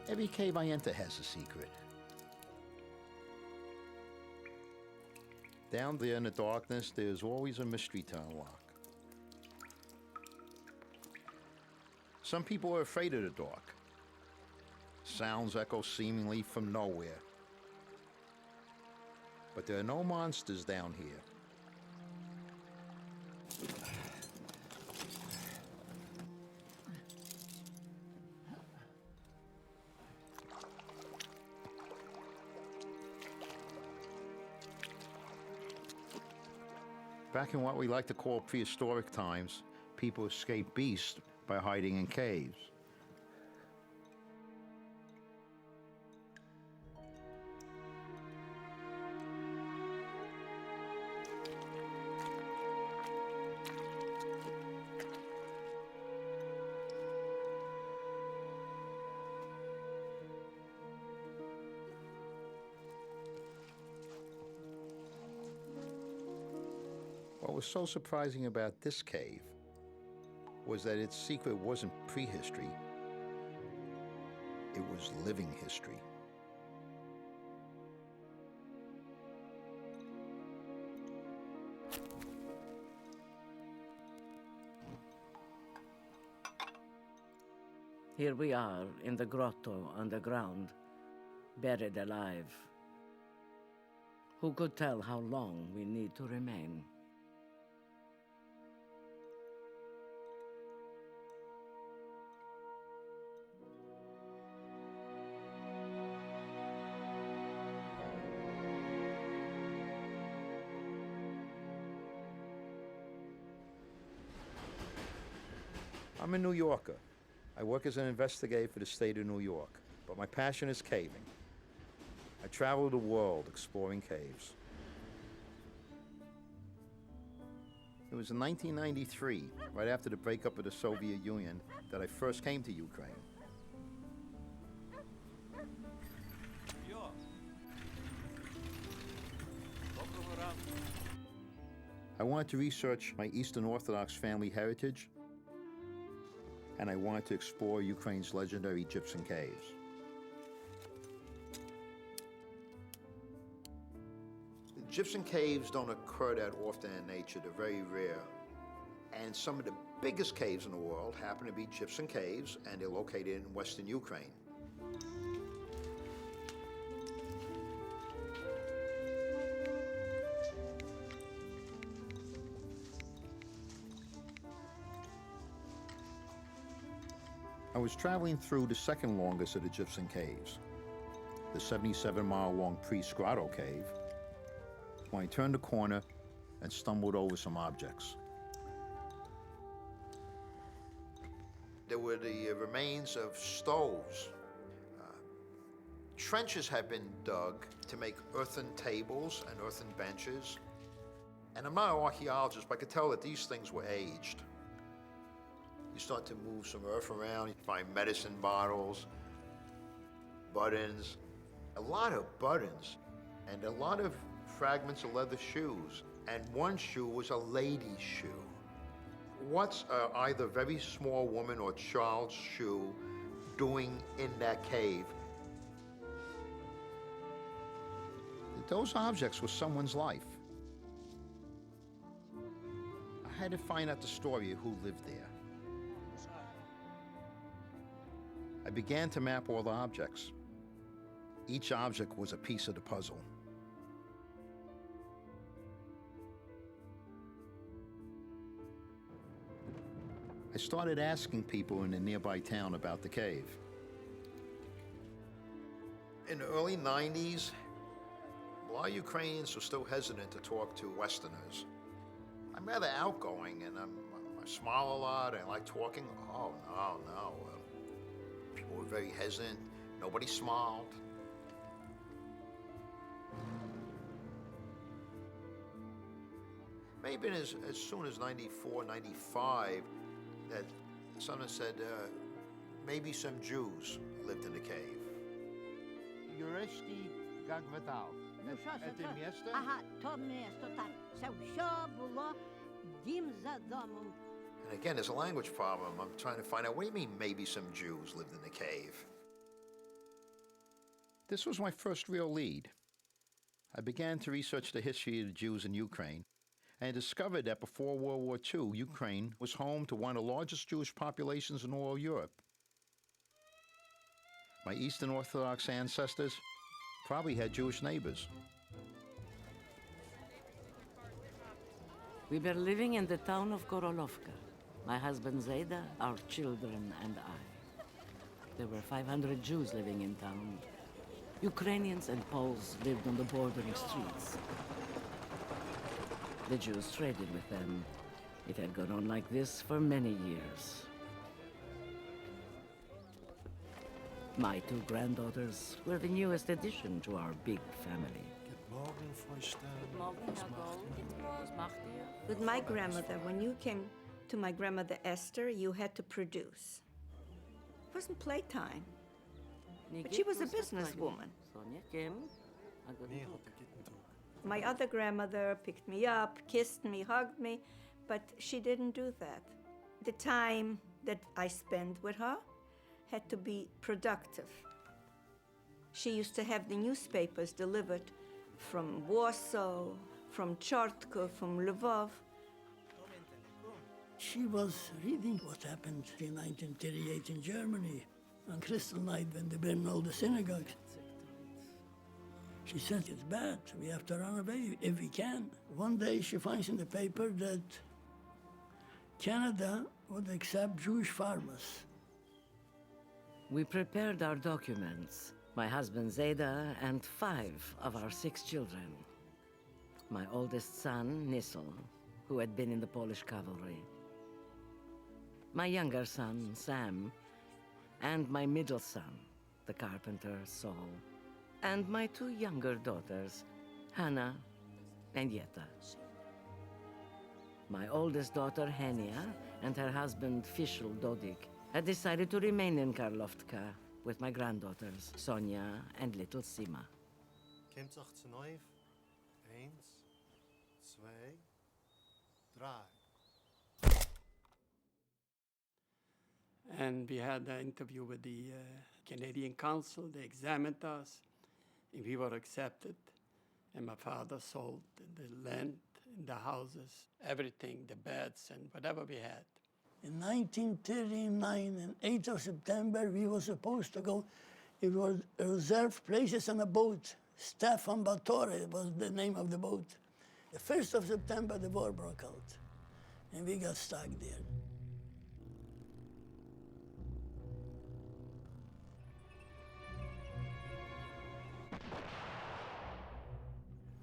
Every cave I enter has a secret. Down there in the darkness, there's always a mystery to unlock. Some people are afraid of the dark. Sounds echo seemingly from nowhere. But there are no monsters down here. Back in what we like to call prehistoric times, people escaped beasts by hiding in caves. What was so surprising about this cave was that its secret wasn't prehistory, it was living history. Here we are in the grotto underground, buried alive. Who could tell how long we need to remain? I'm a New Yorker. I work as an investigator for the state of New York, but my passion is caving. I travel the world exploring caves. It was in 1993, right after the breakup of the Soviet Union, that I first came to Ukraine. I wanted to research my Eastern Orthodox family heritage, and I wanted to explore Ukraine's legendary Egyptian caves. Egyptian caves don't occur that often in nature, they're very rare. And some of the biggest caves in the world happen to be Egyptian caves, and they're located in western Ukraine. I was traveling through the second longest of the Egyptian caves, the 77-mile-long Priest Grotto Cave, when I turned the corner and stumbled over some objects. There were the remains of stoves. Trenches had been dug to make earthen tables and earthen benches. And I'm not an archaeologist, but I could tell that these things were aged. You start to move some earth around, you find medicine bottles, buttons, a lot of buttons, and a lot of fragments of leather shoes. And one shoe was a lady's shoe. What's either very small woman or child's shoe doing in that cave? Those objects were someone's life. I had to find out the story of who lived there. I began to map all the objects. Each object was a piece of the puzzle. I started asking people in the nearby town about the cave. In the early 90s, a lot of Ukrainians were still hesitant to talk to Westerners. I'm rather outgoing, and I smile a lot, and I like talking. Oh, no. People were very hesitant. Nobody smiled. Maybe as soon as 94, 95, that someone said maybe some Jews lived in the cave. Юрецький квартал. Ну що Це це? місто? Ага, то місто, так. Це все було дім за домом. And again, there's a language problem. I'm trying to find out, what do you mean maybe some Jews lived in the cave? This was my first real lead. I began to research the history of the Jews in Ukraine and discovered that before World War II, Ukraine was home to one of the largest Jewish populations in all Europe. My Eastern Orthodox ancestors probably had Jewish neighbors. We were living in the town of Korolovka. My husband Zayda, our children, and I. There were 500 Jews living in town. Ukrainians and Poles lived on the bordering streets. The Jews traded with them. It had gone on like this for many years. My two granddaughters were the newest addition to our big family. With my grandmother, when you came to my grandmother Esther, you had to produce. It wasn't playtime. But she was a businesswoman. My other grandmother picked me up, kissed me, hugged me, but she didn't do that. The time that I spent with her had to be productive. She used to have the newspapers delivered from Warsaw, from Chartko, from Lvov. She was reading what happened in 1938 in Germany on Crystal Night when they burned all the synagogues. She said, it's bad, we have to run away if we can. One day she finds in the paper that Canada would accept Jewish farmers. We prepared our documents, my husband Zayda and 5 of our 6 children. My oldest son, Nissel, who had been in the Polish cavalry. My younger son, Sam, and my middle son, the carpenter, Saul, and my 2 younger daughters, Hannah and Yetta. My oldest daughter, Henia, and her husband, Fischl Dodik, had decided to remain in Karlovka with my granddaughters, Sonia and little Sima. Kommt auch zu neu. 1, 2, 3. And we had an interview with the Canadian Council. They examined us, and we were accepted. And my father sold the land, the houses, everything, the beds, and whatever we had. In 1939, on 8th of September, we were supposed to go. It was reserved places on a boat. Stefan Batory was the name of the boat. The 1st of September, the war broke out, and we got stuck there.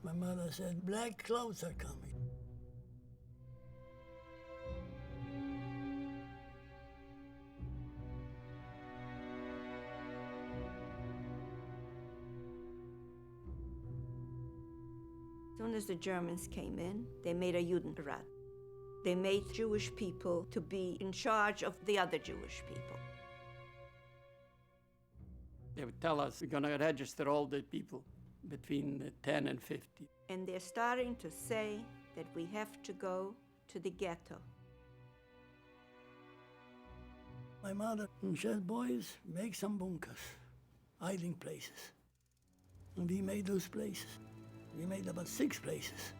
My mother said, black clouds are coming. As soon as the Germans came in, they made a Judenrat. They made Jewish people to be in charge of the other Jewish people. They would tell us, we're going to register all the people between 10 and 50. And they're starting to say that we have to go to the ghetto. My mother said, boys, make some bunkers, hiding places. And we made those places. We made about 6 places.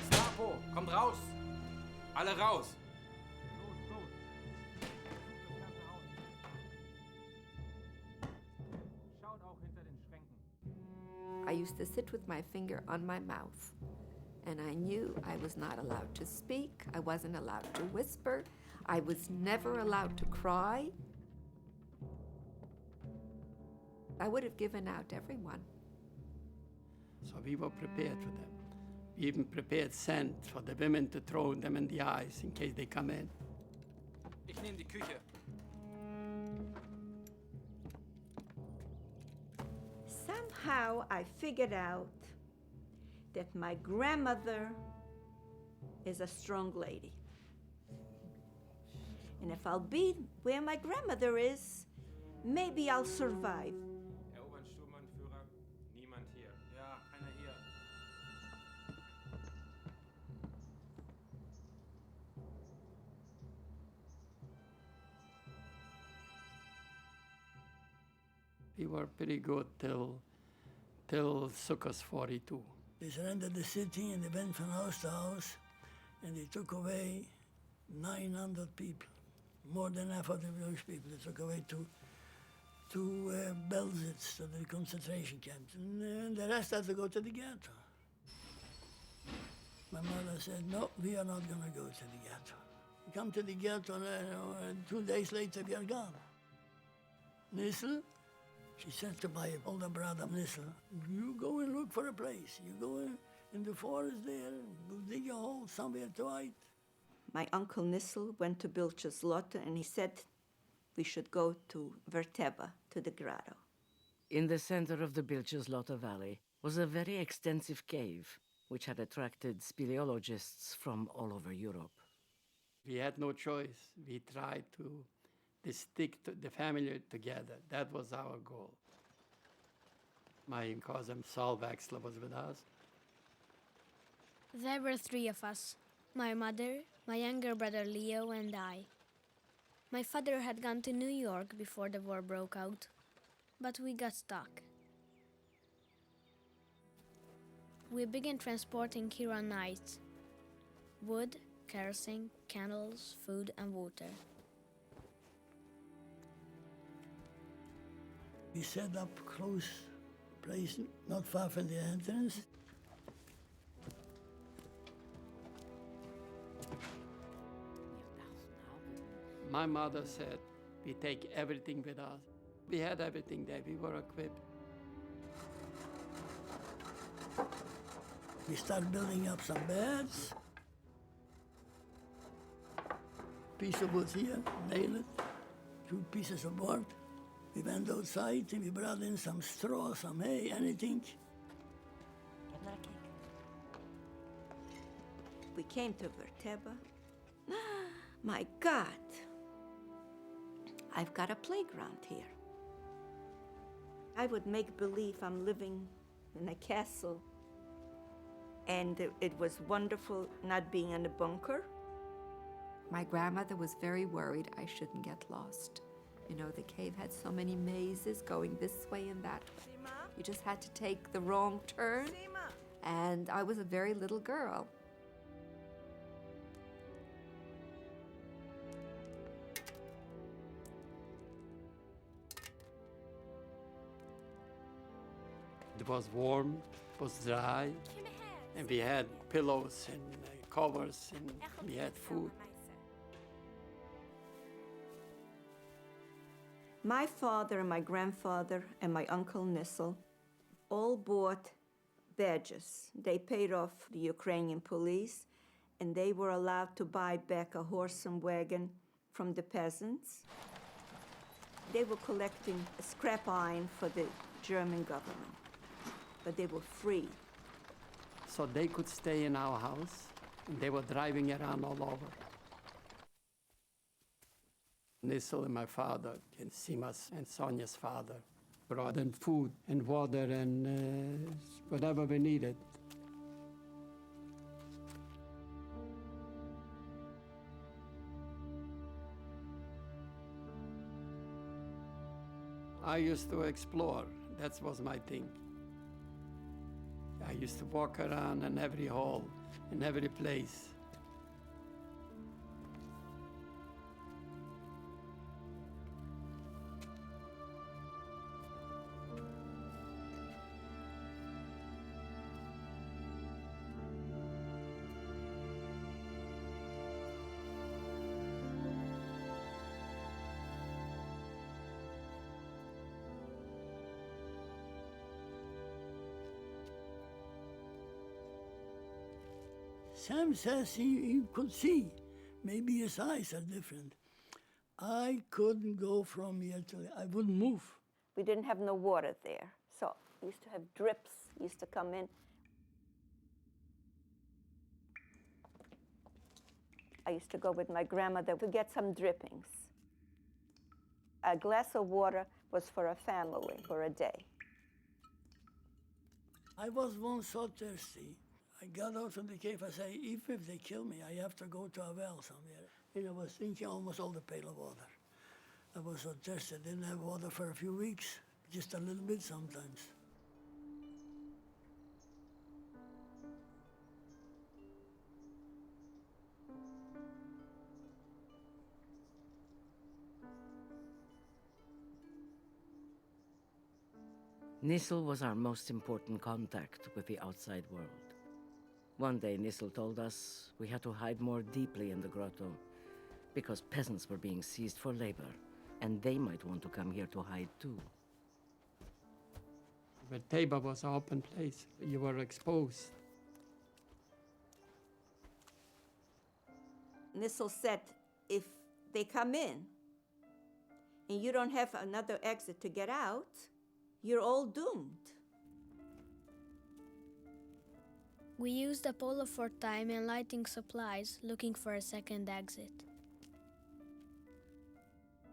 Gestapo, kommt raus! Alle raus! Schaut auch hinter den Schränken. I used to sit with my finger on my mouth, and I knew I was not allowed to speak, I wasn't allowed to whisper, I was never allowed to cry. I would have given out everyone. So we were prepared for them. We even prepared sand for the women to throw them in the eyes in case they come in. Ich nehme die Küche. Somehow I figured out that my grandmother is a strong lady. And if I'll be where my grandmother is, maybe I'll survive. Herr Obersturmbannführer, niemand hier. Ja, keiner hier. We were pretty good till Sukkot 42. They surrendered the city and they went from house to house and they took away 900 people, more than half of the Jewish people. They took away to Belzec, to the concentration camps, and the rest had to go to the ghetto. My mother said, no, we are not going to go to the ghetto. We come to the ghetto and 2 days later we are gone. Nissel, she said to my older brother Nissel, you go and look for a place. You go in the forest there, we'll dig a hole somewhere to hide. My uncle Nissel went to Bilcheslotte and he said we should go to Verteba, to the grotto. In the center of the Bilcheslotte Valley was a very extensive cave, which had attracted speleologists from all over Europe. We had no choice. We tried to stick to the family together. That was our goal. My cousin Saul Wexler was with us. There were 3 of us, my mother, my younger brother Leo, and I. My father had gone to New York before the war broke out, but we got stuck. We began transporting Kira nights: wood, kerosene, candles, food, and water. We set up close place, not far from the entrance. My mother said, we take everything with us. We had everything there. We were equipped. We start building up some beds. Piece of wood here, nail it, 2 pieces of board. We went outside and we brought in some straw, some hay, anything. We came to Verteba. My God, I've got a playground here. I would make believe I'm living in a castle. And it was wonderful not being in a bunker. My grandmother was very worried I shouldn't get lost. You know, the cave had so many mazes going this way and that way. You just had to take the wrong turn. And I was a very little girl. It was warm, it was dry, and we had pillows and covers, and we had food. My father and my grandfather and my uncle Nissel all bought badges. They paid off the Ukrainian police, and they were allowed to buy back a horse and wagon from the peasants. They were collecting scrap iron for the German government, but they were free. So they could stay in our house, and they were driving around all over. Nissel and my father, and Sima's and Sonia's father, brought in food and water and whatever we needed. I used to explore. That was my thing. I used to walk around in every hall, in every place. Sam says he could see. Maybe his eyes are different. I couldn't go from here to there. I wouldn't move. We didn't have no water there, so we used to have drips, used to come in. I used to go with my grandmother to get some drippings. A glass of water was for a family for a day. I was once so thirsty. I got out from the cave. I say, if they kill me, I have to go to a well somewhere. And I was drinking almost all the pail of water. I was so thirsty. I didn't have water for a few weeks. just a little bit sometimes. Nissel was our most important contact with the outside world. One day, Nissel told us we had to hide more deeply in the grotto because peasants were being seized for labor, and they might want to come here to hide too. But Teba was an open place. You were exposed. Nissel said, if they come in and you don't have another exit to get out, you're all doomed. We used up all of our time in lighting supplies looking for a second exit.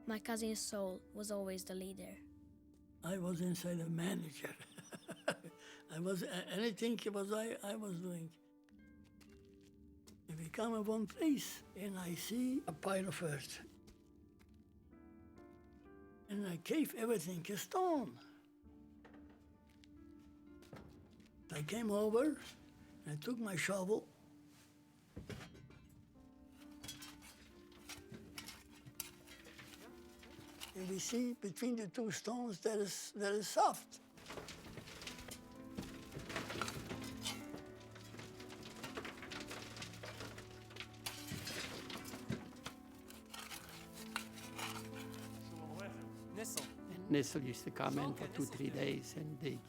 My cousin Sol was always the leader. I was inside a manager. I was anything I was doing. We come to one place and I see a pile of earth. And I gave everything a stone. I came over, I took my shovel, and we see between the two stones that is soft. Nissel. And Nissel used to come in for 2-3 days and dig.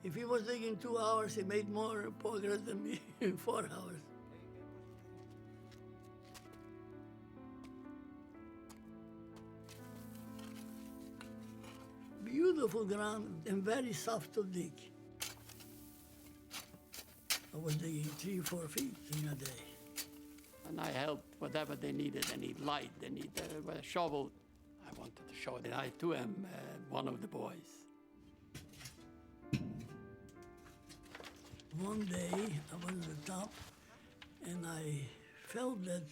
If he was digging 2 hours, he made more progress than me in 4 hours. Beautiful ground and very soft to dig. I was digging 3-4 feet in a day. And I helped whatever they needed. They need light, they need a shovel. I wanted to show that I too am one of the boys. One day, I was at the top, and I felt that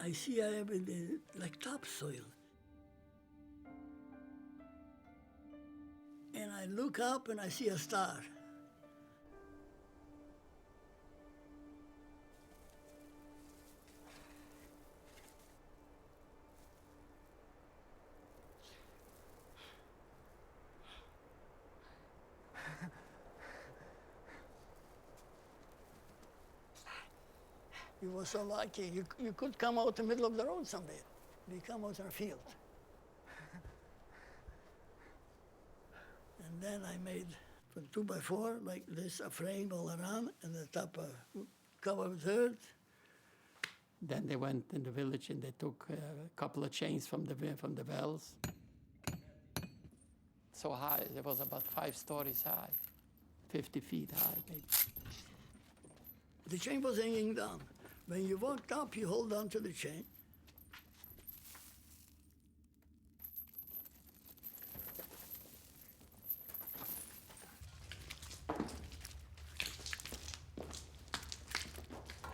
I have it like topsoil. And I look up and I see a star. We were so lucky. You could come out in the middle of the road someday. We come out in a field. And then I made from 2x4 like this, a frame all around, and the top covered with earth. Then they went in the village and they took a couple of chains from the wells. So high, it was about 5 stories high, 50 feet high maybe. The chain was hanging down. When you walked up, you hold on to the chain.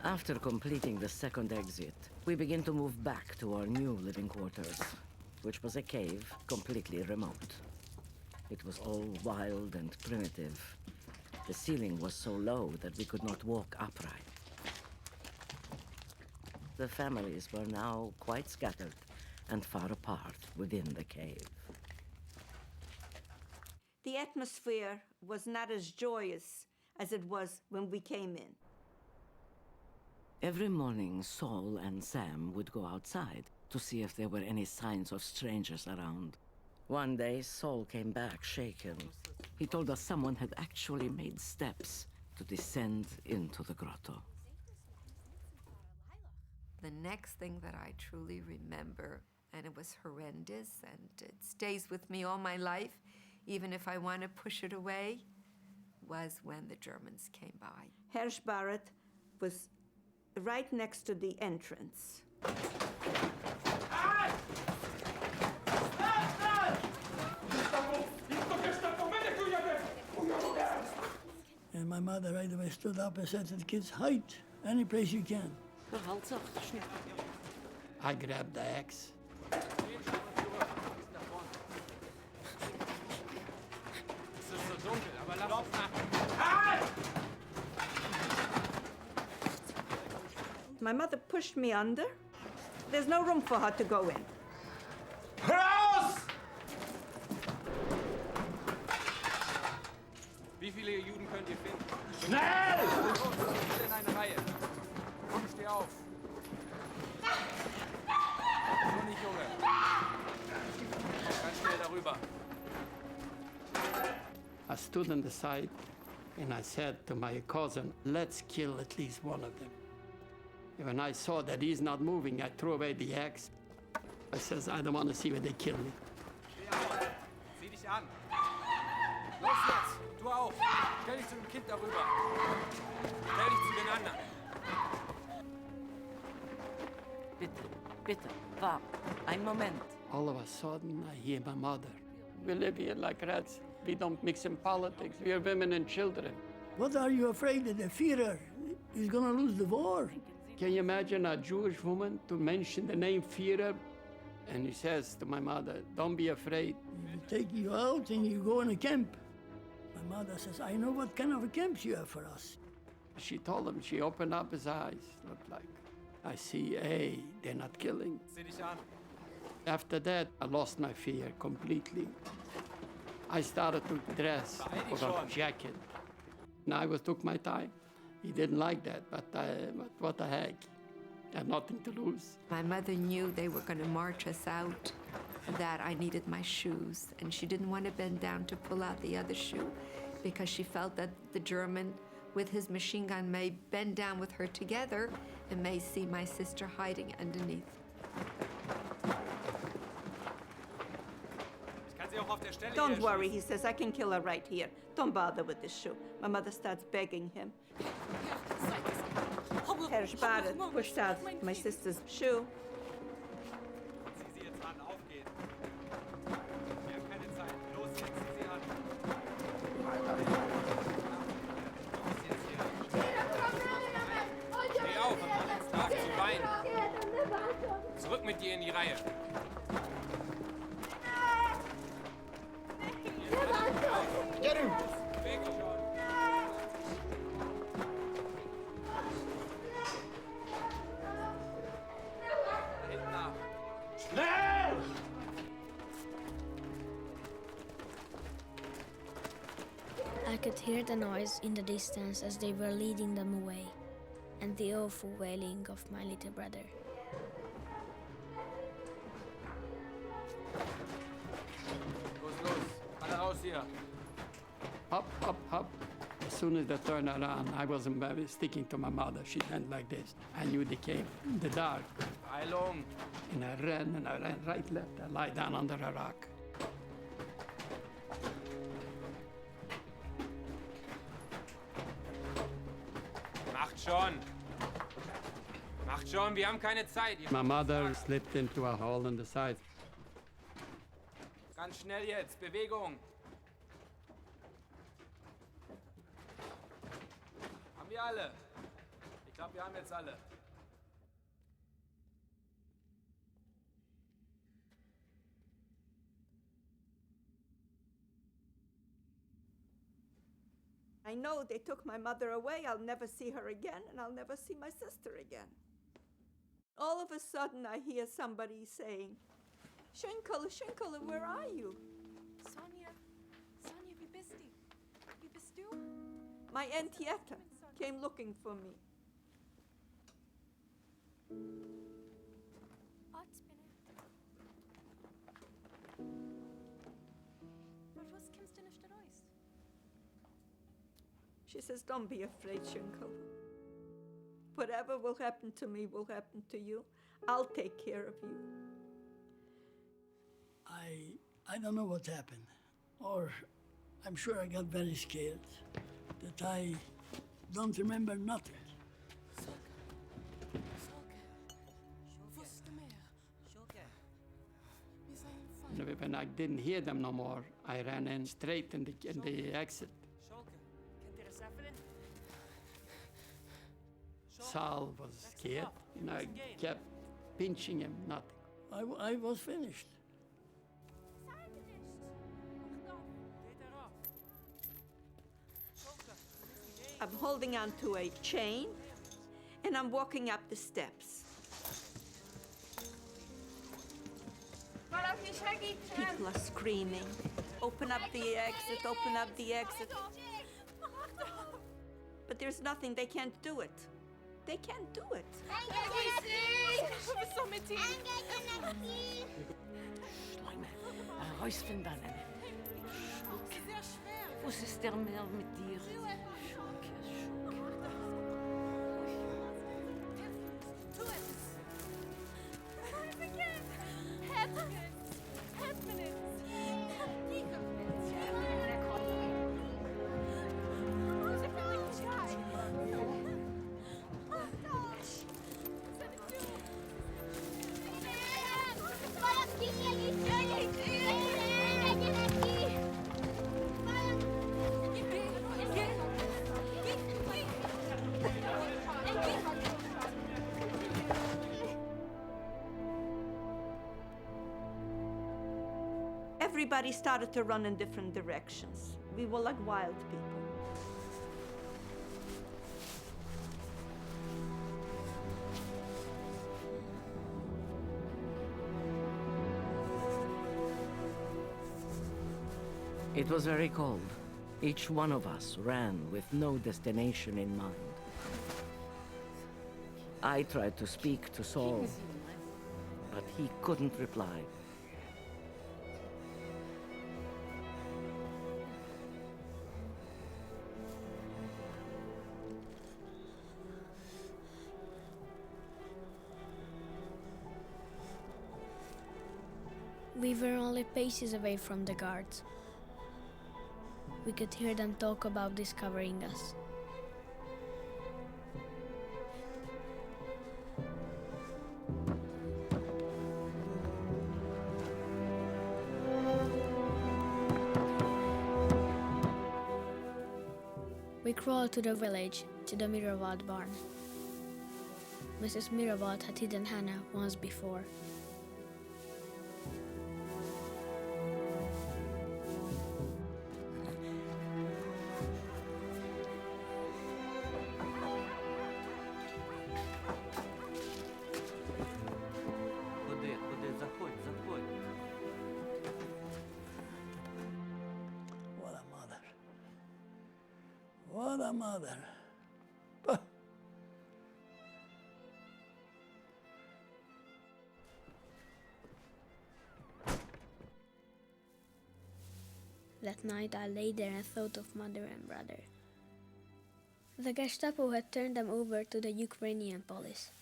After completing the second exit, we begin to move back to our new living quarters, which was a cave completely remote. It was all wild and primitive. The ceiling was so low that we could not walk upright. The families were now quite scattered and far apart within the cave. The atmosphere was not as joyous as it was when we came in. Every morning, Saul and Sam would go outside to see if there were any signs of strangers around. One day, Saul came back shaken. He told us someone had actually made steps to descend into the grotto. The next thing that I truly remember, and it was horrendous, and it stays with me all my life, even if I want to push it away, was when the Germans came by. Hersh Barrett was right next to the entrance. And my mother right away stood up and said to the kids, hide any place you can. I grabbed the axe. My mother pushed me under. There's no room for her to go in. Raus! Wie viele Juden könnt ihr finden? Schnell! In eine Reihe. Komm, steh auf. So nicht, Junge. Ganz schnell darüber. I stood on the side and I said to my cousin, let's kill at least one of them. And when I saw that he's not moving, I threw away the axe. I says, I don't want to see when they kill me. Steh auf. Sieh dich an. Los jetzt. Du auch. Stell dich zu dem Kind darüber. Stell dich zu den anderen. Bitte, bitte, wart. Ein Moment. All of a sudden, I hear my mother. We live here like rats. We don't mix in politics. We are women and children. What are you afraid that the Führer is going to lose the war? Can you imagine a Jewish woman to mention the name Führer? And he says to my mother, don't be afraid. He take you out and you go in a camp. My mother says, I know what kind of a camps you have for us. She told him, she opened up his eyes, looked like, I see, hey, they're not killing. Sieh dich an. After that, I lost my fear completely. I started to dress, put on a jacket. And I took my time. He didn't like that, but what the heck? I had nothing to lose. My mother knew they were going to march us out, that I needed my shoes, and she didn't want to bend down to pull out the other shoe because she felt that the German with his machine gun may bend down with her together and may see my sister hiding underneath. Don't worry, he says, I can kill her right here. Don't bother with this shoe. My mother starts begging him. Herr Sparer pushed out my sister's shoe. Sieh sie jetzt an. Aufgehen. Wir haben keine Zeit. Los jetzt. Sieh sie an. Los jetzt hier. Steh auf. Hör auf zu weinen. Zurück mit dir in die Reihe. Get him! Weg schon. Hinten nach. Schnell! I could hear the noise in the distance as they were leading them away, and the awful wailing of my little brother. Los. Alle raus hier. Up, up, up. As soon as they turned around, I wasn't very sticking to my mother. She went like this. I knew they came in the dark. Heilung. And I ran right, left. I lie down under a rock. Macht schon, wir haben keine Zeit. My mother slipped into a hole in the side. Ganz schnell jetzt, Bewegung. Haben wir alle? Ich glaube, wir haben jetzt alle. I know they took my mother away. I'll never see her again, and I'll never see my sister again. All of a sudden, I hear somebody saying, Schinkel, Schinkel, where are you? Sonja, wie bist du? Wie bist du? My Aunt Yetta came looking for me. Was kommst du nicht raus? She says, don't be afraid, Schinkel. Whatever will happen to me will happen to you. I'll take care of you. I don't know what happened, or I'm sure I got very scared that I don't remember nothing. When I didn't hear them no more, I ran in straight in the exit. Sal was scared, and I kept pinching him, nothing. I was finished. I'm holding on to a chain, and and I'm walking up the steps. People are screaming. Open up the exit, open up the exit. But there's nothing, they can't do it. They can't do it. Schleime, rausfinden. Was ist der Meer mit dir? Everybody started to run in different directions. We were like wild people. It was very cold. Each one of us ran with no destination in mind. I tried to speak to Saul, but he couldn't reply. We were only paces away from the guards. We could hear them talk about discovering us. We crawled to the village, to the Miravat barn. Mrs. Miravat had hidden Hannah once before. What a mother. What a mother. Bah. That night I lay there and thought of mother and brother. The Gestapo had turned them over to the Ukrainian police.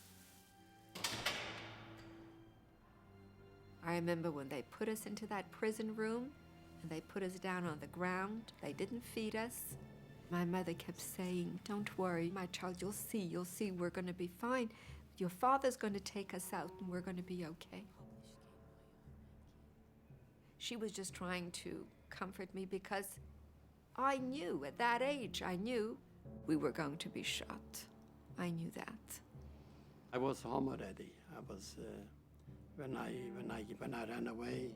I remember when they put us into that prison room and they put us down on the ground. They didn't feed us. My mother kept saying, "Don't worry, my child, you'll see, we're going to be fine. Your father's going to take us out and we're going to be okay." She was just trying to comfort me because I knew at that age, I knew we were going to be shot. I knew that. I was home already. I was when I ran away.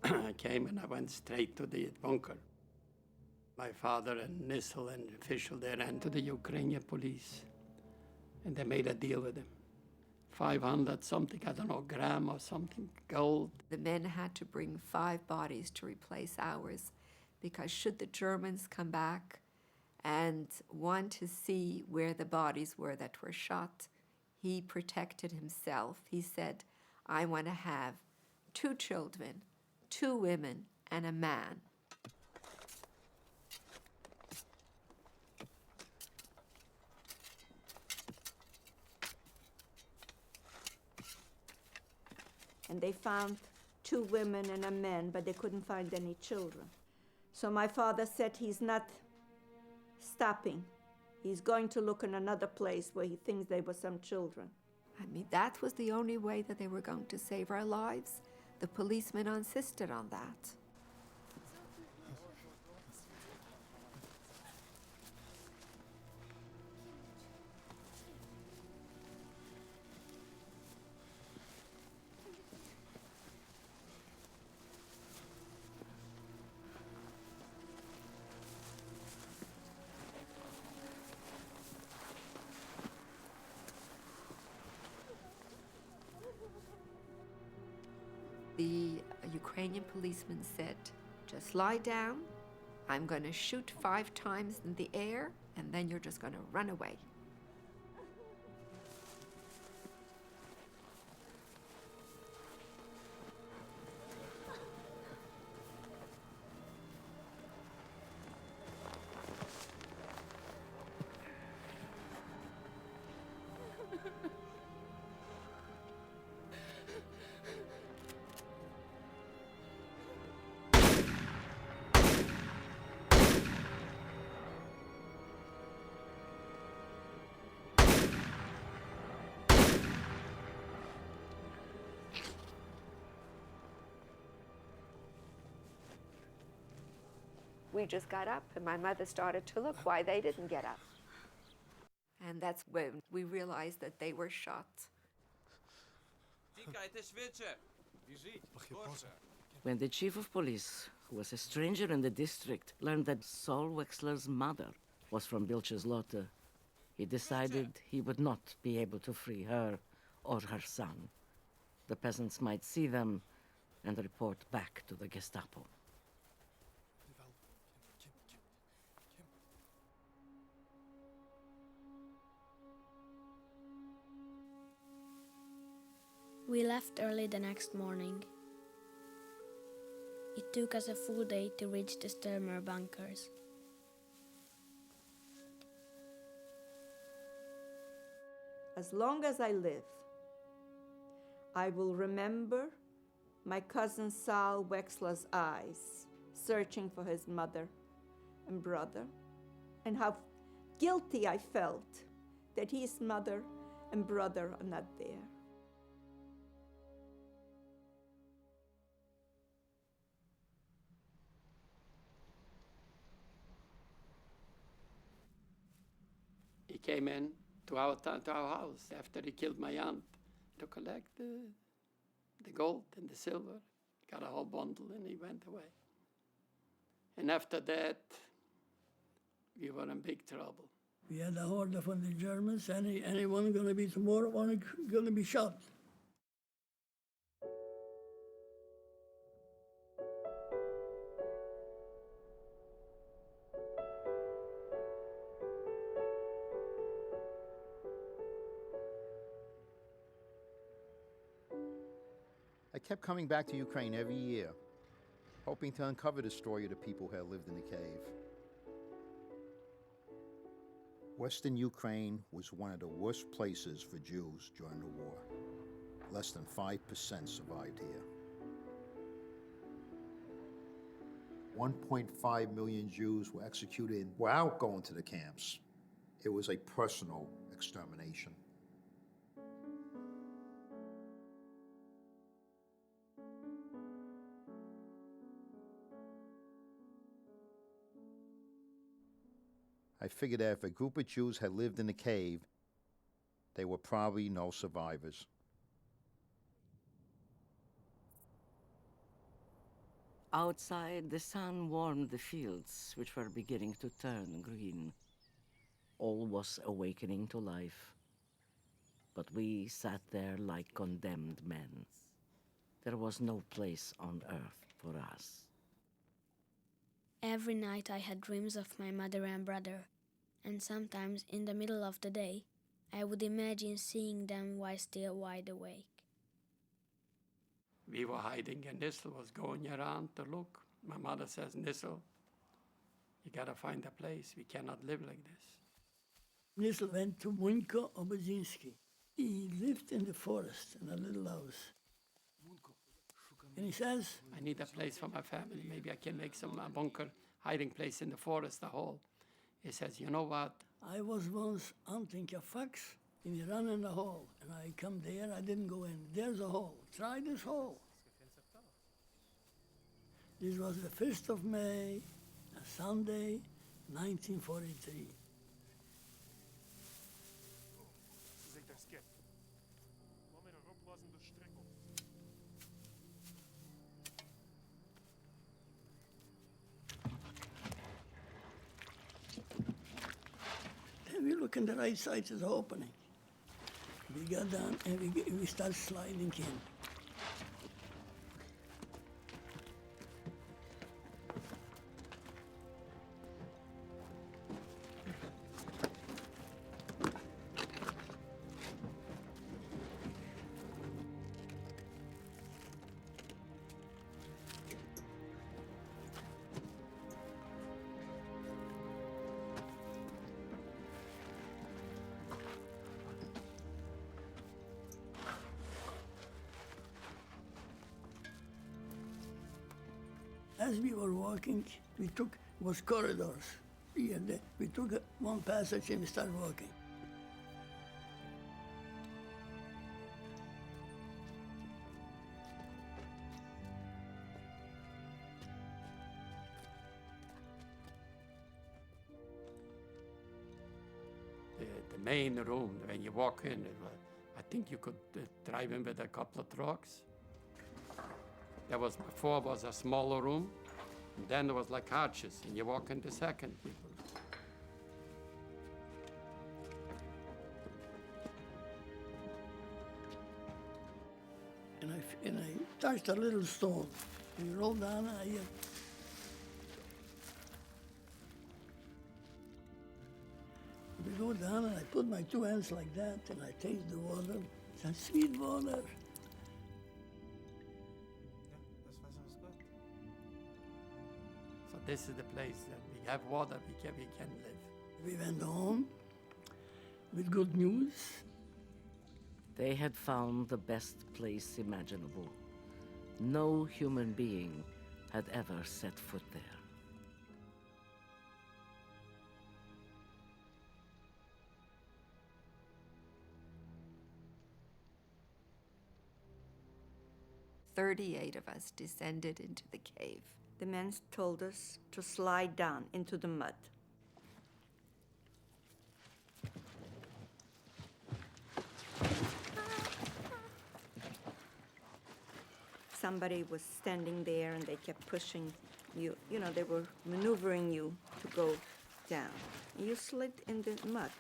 I came and I went straight to the bunker. My father and Nissel and official, they ran to the Ukrainian police, and they made a deal with him. 500 something, I don't know, gram or something, gold. The men had to bring 5 bodies to replace ours because should the Germans come back and want to see where the bodies were that were shot, he protected himself. He said, "I want to have 2 children, 2 women, and a man." And they found 2 women and a man, but they couldn't find any children. So my father said he's not stopping. He's going to look in another place where he thinks there were some children. I mean, that was the only way that they were going to save our lives. The policemen insisted on that. Ukrainian policeman said, just lie down, I'm going to shoot 5 times in the air, and then you're just going to run away. We just got up, and my mother started to look why they didn't get up. And that's when we realized that they were shot. When the chief of police, who was a stranger in the district, learned that Saul Wexler's mother was from Bilcheslota, he decided he would not be able to free her or her son. The peasants might see them and report back to the Gestapo. We left early the next morning. It took us a full day to reach the Sturmer bunkers. As long as I live, I will remember my cousin Saul Wexler's eyes searching for his mother and brother, and how guilty I felt that his mother and brother are not there. He came in to our house after he killed my aunt to collect the gold and the silver. Got a whole bundle and he went away. And after that, we were in big trouble. We had a order from the Germans, anyone going to be tomorrow, one going to be shot. I kept coming back to Ukraine every year, hoping to uncover the story of the people who had lived in the cave. Western Ukraine was one of the worst places for Jews during the war. Less than 5% survived here. 1.5 million Jews were executed without going to the camps. It was a personal extermination. I figured that if a group of Jews had lived in the cave, there were probably no survivors. Outside, the sun warmed the fields, which were beginning to turn green. All was awakening to life. But we sat there like condemned men. There was no place on earth for us. Every night I had dreams of my mother and brother, and sometimes in the middle of the day, I would imagine seeing them while still wide awake. We were hiding and Nissel was going around to look. My mother says, Nissel, you gotta find a place. We cannot live like this. Nissel went to Munko Obozinski. He lived in the forest in a little house. And he says, I need a place for my family. Maybe I can make some bunker, hiding place in the forest, a hole. He says, you know what? I was once hunting a fox, and he ran in the hole. And I come there, I didn't go in. There's a hole. Try this hole. This was the 1st of May, a Sunday, 1943. Then we look on the right side of the opening. We got down and we start sliding in. As we were walking, was corridors. We took one passage and we started walking. The main room, when you walk in, I think you could drive in with a couple of trucks. There was before was a smaller room, and then there was like arches, and you walk in the second people. And I touched a little stone, and you roll down, and I hear. We go down, and I put my two hands like that, and I taste the water. It's sweet water. Das Wasser ist gut. So this is the place that we have water, we can live. We went home with good news. They had found the best place imaginable. No human being had ever set foot there. "38 of us descended into the cave. The men told us to slide down into the mud. Somebody was standing there and they kept pushing you. You know, they were maneuvering you to go down. And you slid in the mud.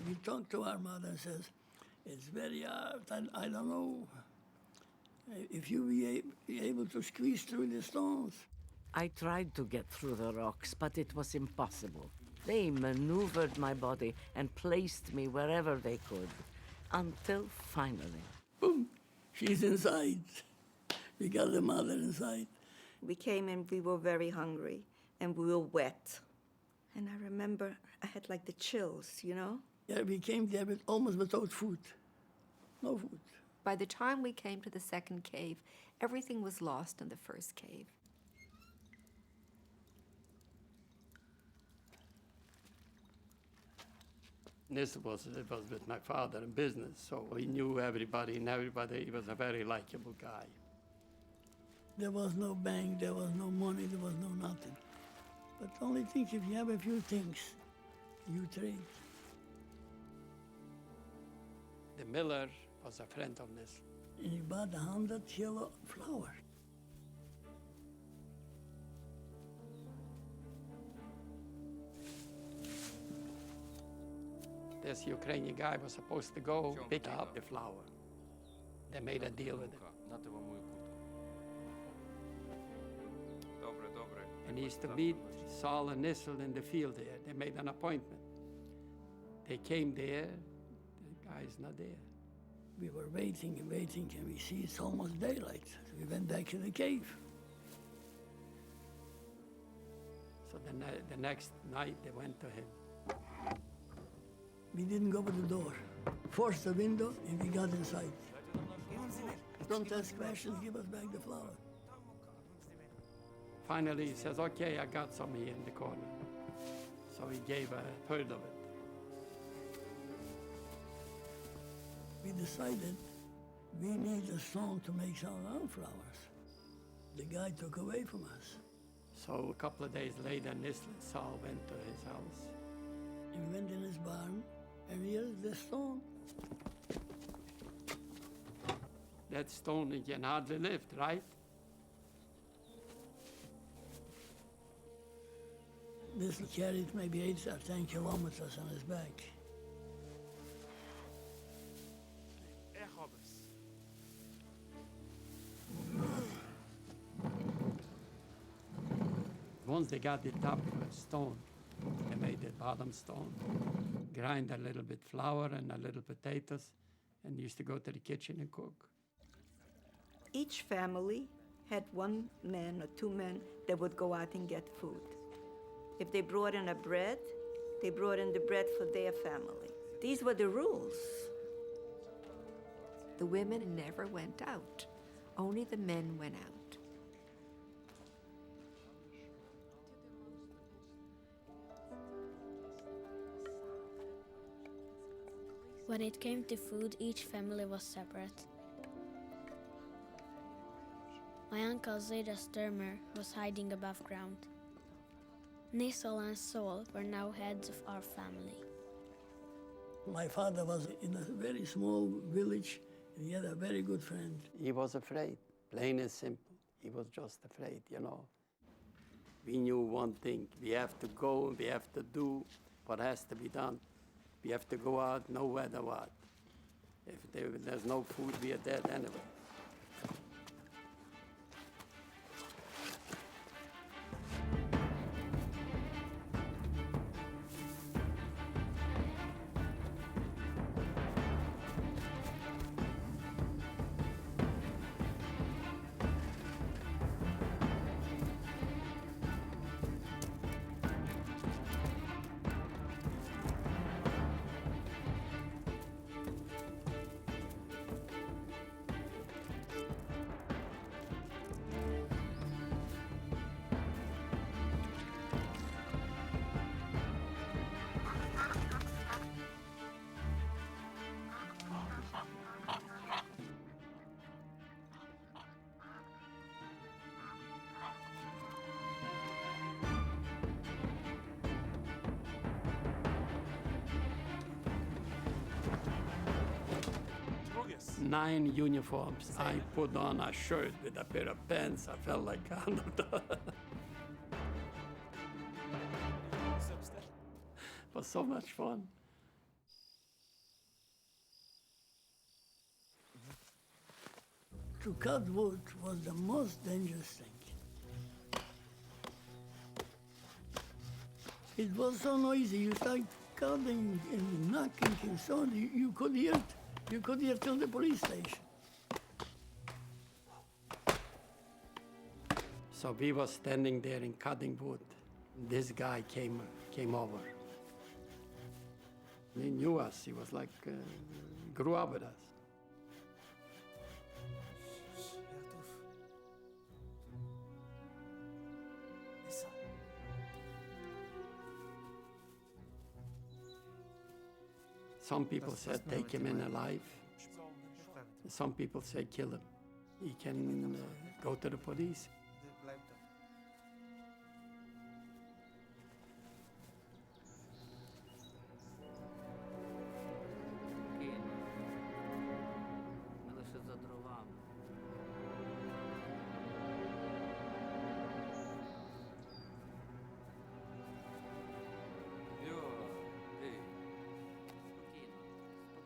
We talked to our mother and says, it's very hard, I don't know if you be able to squeeze through the stones. I tried to get through the rocks, but it was impossible. They maneuvered my body and placed me wherever they could, until finally. Boom, she's inside. We got the mother inside. We came and we were very hungry and we were wet. And I remember I had like the chills, you know? Yeah, we came there almost without food. No food. By the time we came to the second cave, everything was lost in the first cave. This was with my father in business, so he knew everybody, and he was a very likable guy. There was no bank, there was no money, there was no nothing. But the only thing, if you have a few things, you trade. The miller was a friend of Nisl. And he bought 100 kilo flour. This Ukrainian guy was supposed to go pick up the flour. They made a deal with him. And he used to meet Saul and Nisl in the field there. They made an appointment. They came there, the guy's not there. We were waiting and waiting, and we see it's almost daylight. So we went back to the cave. So the next night they went to him. We didn't go to the door. Forced the window, and we got inside. Don't ask questions, give us back the flour. Finally, he says, okay, I got some here in the corner. So he gave a third of it. We decided we need a stone to make our own flowers. The guy took away from us. So a couple of days later, Nisl and Saul went to his house. And we went in his barn, and here's the stone. That stone, he can hardly lift, right? This carried maybe 8 or 10 kilometers on his back. Once they got the top stone, they made the bottom stone, grind a little bit flour and a little potatoes, and used to go to the kitchen and cook. Each family had one man or two men that would go out and get food. If they brought in a bread, they brought in the bread for their family. These were the rules. The women never went out. Only the men went out. When it came to food, each family was separate. My uncle Zeta Sturmer was hiding above ground. Nissel and Sol were now heads of our family. My father was in a very small village, and he had a very good friend. He was afraid, plain and simple. He was just afraid, you know. We knew one thing, we have to go, we have to do what has to be done. We have to go out, no matter what. If there's no food, we are dead anyway. Drogas. 9 uniforms. I put on a shirt with a pair of pants. I felt like it was so much fun. To cut wood was the most dangerous thing. It was so noisy. You start cutting and knocking and so on. You could hear it. You could hear till the police station. So we were standing there and cutting wood. This guy came over. He knew us. He was like, grew up with us. Some people said take him in alive. Some people say kill him. He can go to the police.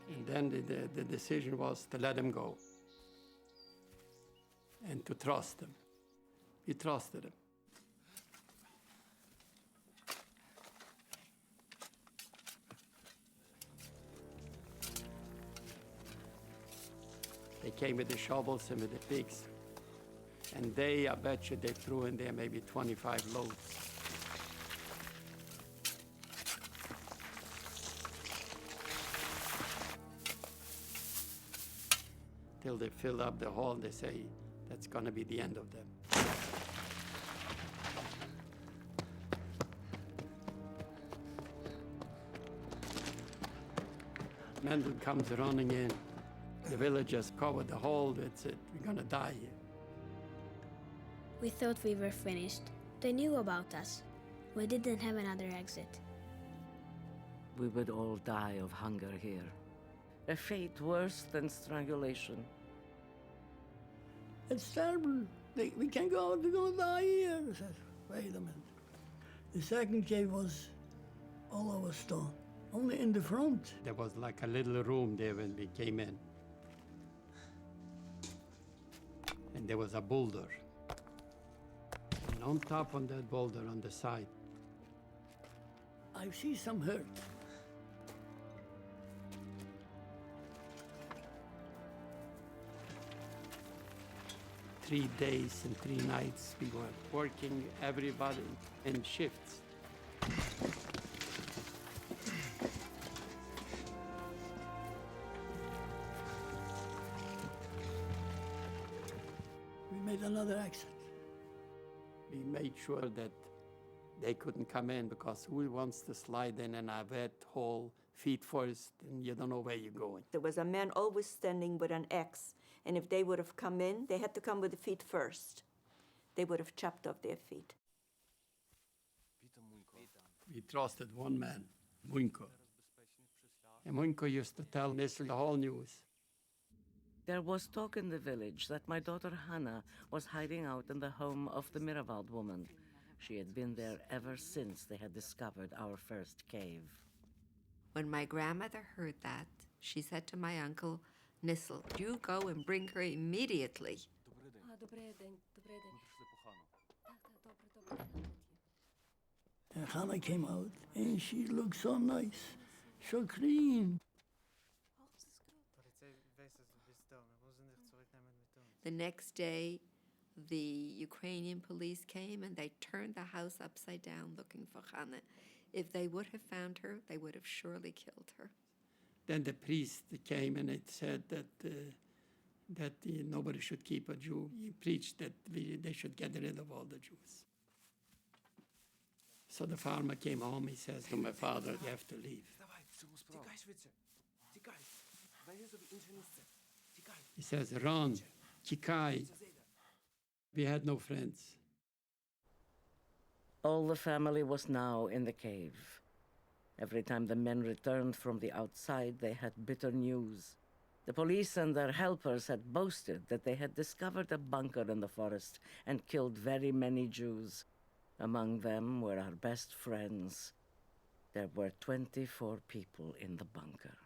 And then the decision was to let him go and to trust him. We trusted him. They came with the shovels and with the pigs. And I bet you, they threw in there maybe 25 loads. Till they fill up the hall, they say that's gonna be the end of them. Mendel comes running in. The villagers covered the hall. That's it. We're gonna die here. We thought we were finished. They knew about us. We didn't have another exit. We would all die of hunger here. A fate worse than strangulation. It's terrible. We can't go out, we're gonna die here. I said, wait a minute. The second cave was all over stone, only in the front. There was like a little room there when we came in. And there was a boulder. And on top of that boulder, on the side, I see some hurt. Three days and 3 nights, we were working, everybody in shifts. made another exit. We made sure that they couldn't come in because who wants to slide in a wet hole feet first and you don't know where you're going. There was a man always standing with an axe, and if they would have come in, they had to come with the feet first. They would have chopped off their feet. We trusted one man, Munko. And Munko used to tell Nisl the whole news. There was talk in the village that my daughter Hannah was hiding out in the home of the Mirawald woman. She had been there ever since they had discovered our first cave. When my grandmother heard that, she said to my uncle, Nisl, you go and bring her immediately. And Hannah came out, and she looked so nice, so clean. The next day, the Ukrainian police came and they turned the house upside down looking for Hannah. If they would have found her, they would have surely killed her. Then the priest came and it said that nobody should keep a Jew. He preached that they should get rid of all the Jews. So the farmer came home, he says to my father, you have to leave. He says, run, tikai. We had no friends. All the family was now in the cave. Every time the men returned from the outside, they had bitter news. The police and their helpers had boasted that they had discovered a bunker in the forest and killed very many Jews. Among them were our best friends. There were 24 people in the bunker.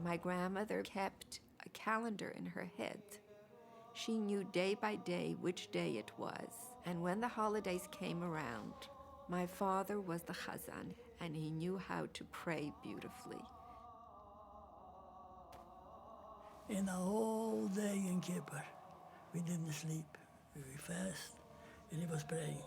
My grandmother kept a calendar in her head. She knew day by day which day it was. And when the holidays came around, my father was the chazan, and he knew how to pray beautifully. And a whole day in Kippur, we didn't sleep. We fast, and he was praying.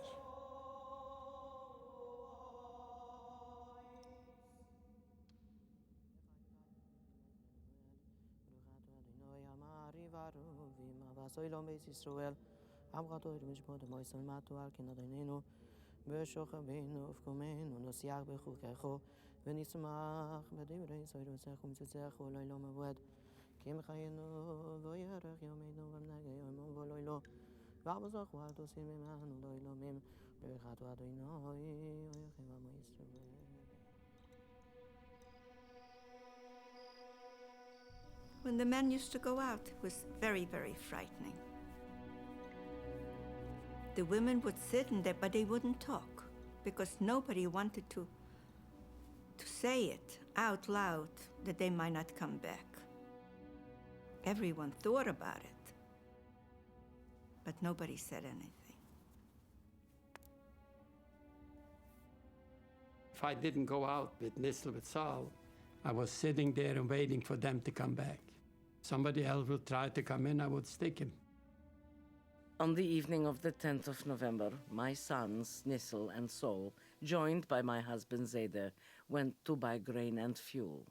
When the men used to go out, it was very, very frightening. The women would sit in there, but they wouldn't talk because nobody wanted to say it out loud that they might not come back. Everyone thought about it, but nobody said anything. If I didn't go out with Nisl, with Saul, I was sitting there and waiting for them to come back. Somebody else would try to come in, I would stick him. On the evening of the 10th of November, my sons, Nisl and Saul, joined by my husband Zeder, went to buy grain and fuel.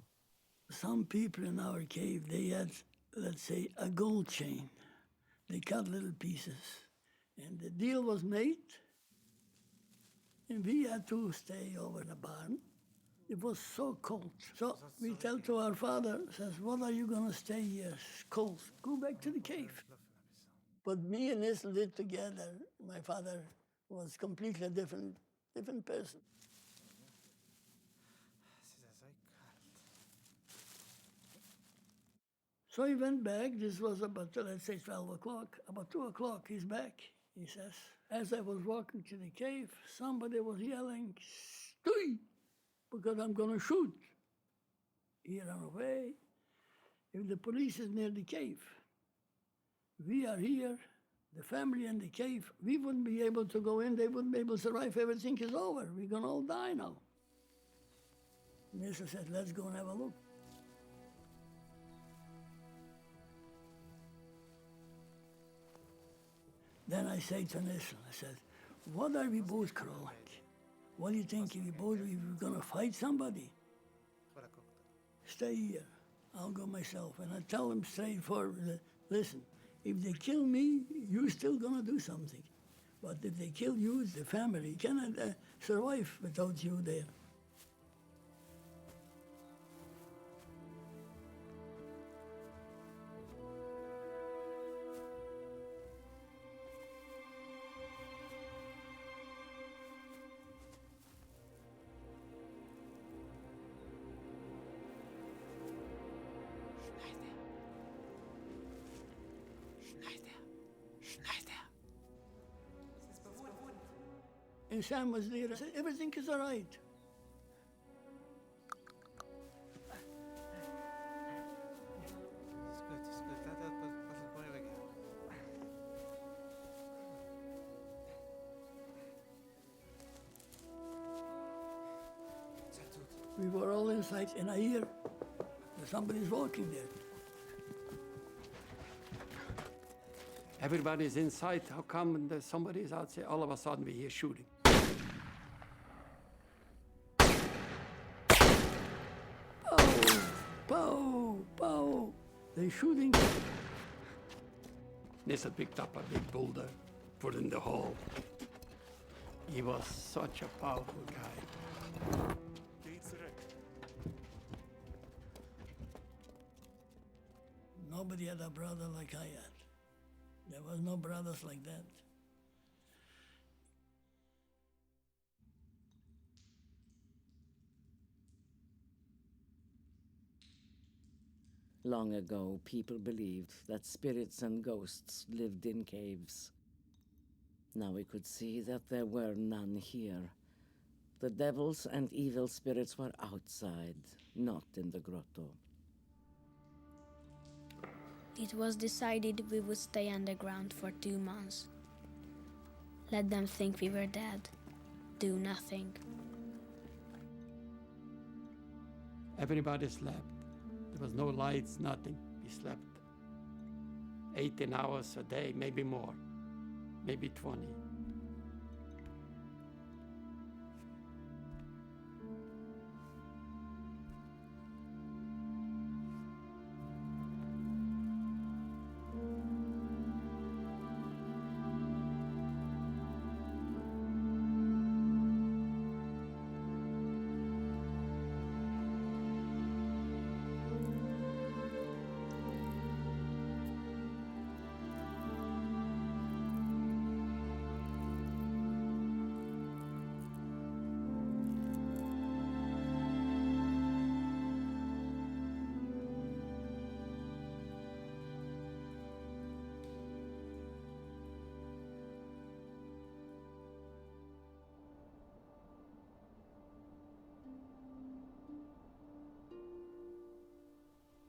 Some people in our cave, they had, let's say, a gold chain. They cut little pieces. And the deal was made, and we had to stay over the barn. It was so cold. So we tell to our father, says, what are you going to stay here? It's cold. Go back to the cave. But me and Nisl did together. My father was completely different person. So he went back. This was about, let's say, 12 o'clock. About 2 o'clock, he's back. He says, as I was walking to the cave, somebody was yelling, "Stoi!" because I'm going to shoot. He ran away. If the police is near the cave, we are here, the family in the cave, we wouldn't be able to go in, they wouldn't be able to survive, everything is over. We're going to all die now. Nisl said, let's go and have a look. Then I say to Nisl, I said, what are we both crawling? What do you think if we're gonna fight somebody? Stay here. I'll go myself. And I tell them straightforward, listen, if they kill me, you're still gonna do something. But if they kill you, the family cannot survive without you there. And Sam was there. I said, everything is all right. Ist gut, ist gut. Das ist gut. We were all inside, and I hear that somebody's walking there. Everybody's inside. How come somebody is outside? All of a sudden we hear shooting. Pow! Pow! Pow! They're shooting. Nissa picked up a big boulder, put it in the hole. He was such a powerful guy. Nobody had a brother like I had. There was no brothers like that. Long ago, people believed that spirits and ghosts lived in caves. Now we could see that there were none here. The devils and evil spirits were outside, not in the grotto. It was decided we would stay underground for 2 months. Let them think we were dead. Do nothing. Everybody slept. There was no lights, nothing. We slept 18 hours a day, maybe more, maybe 20.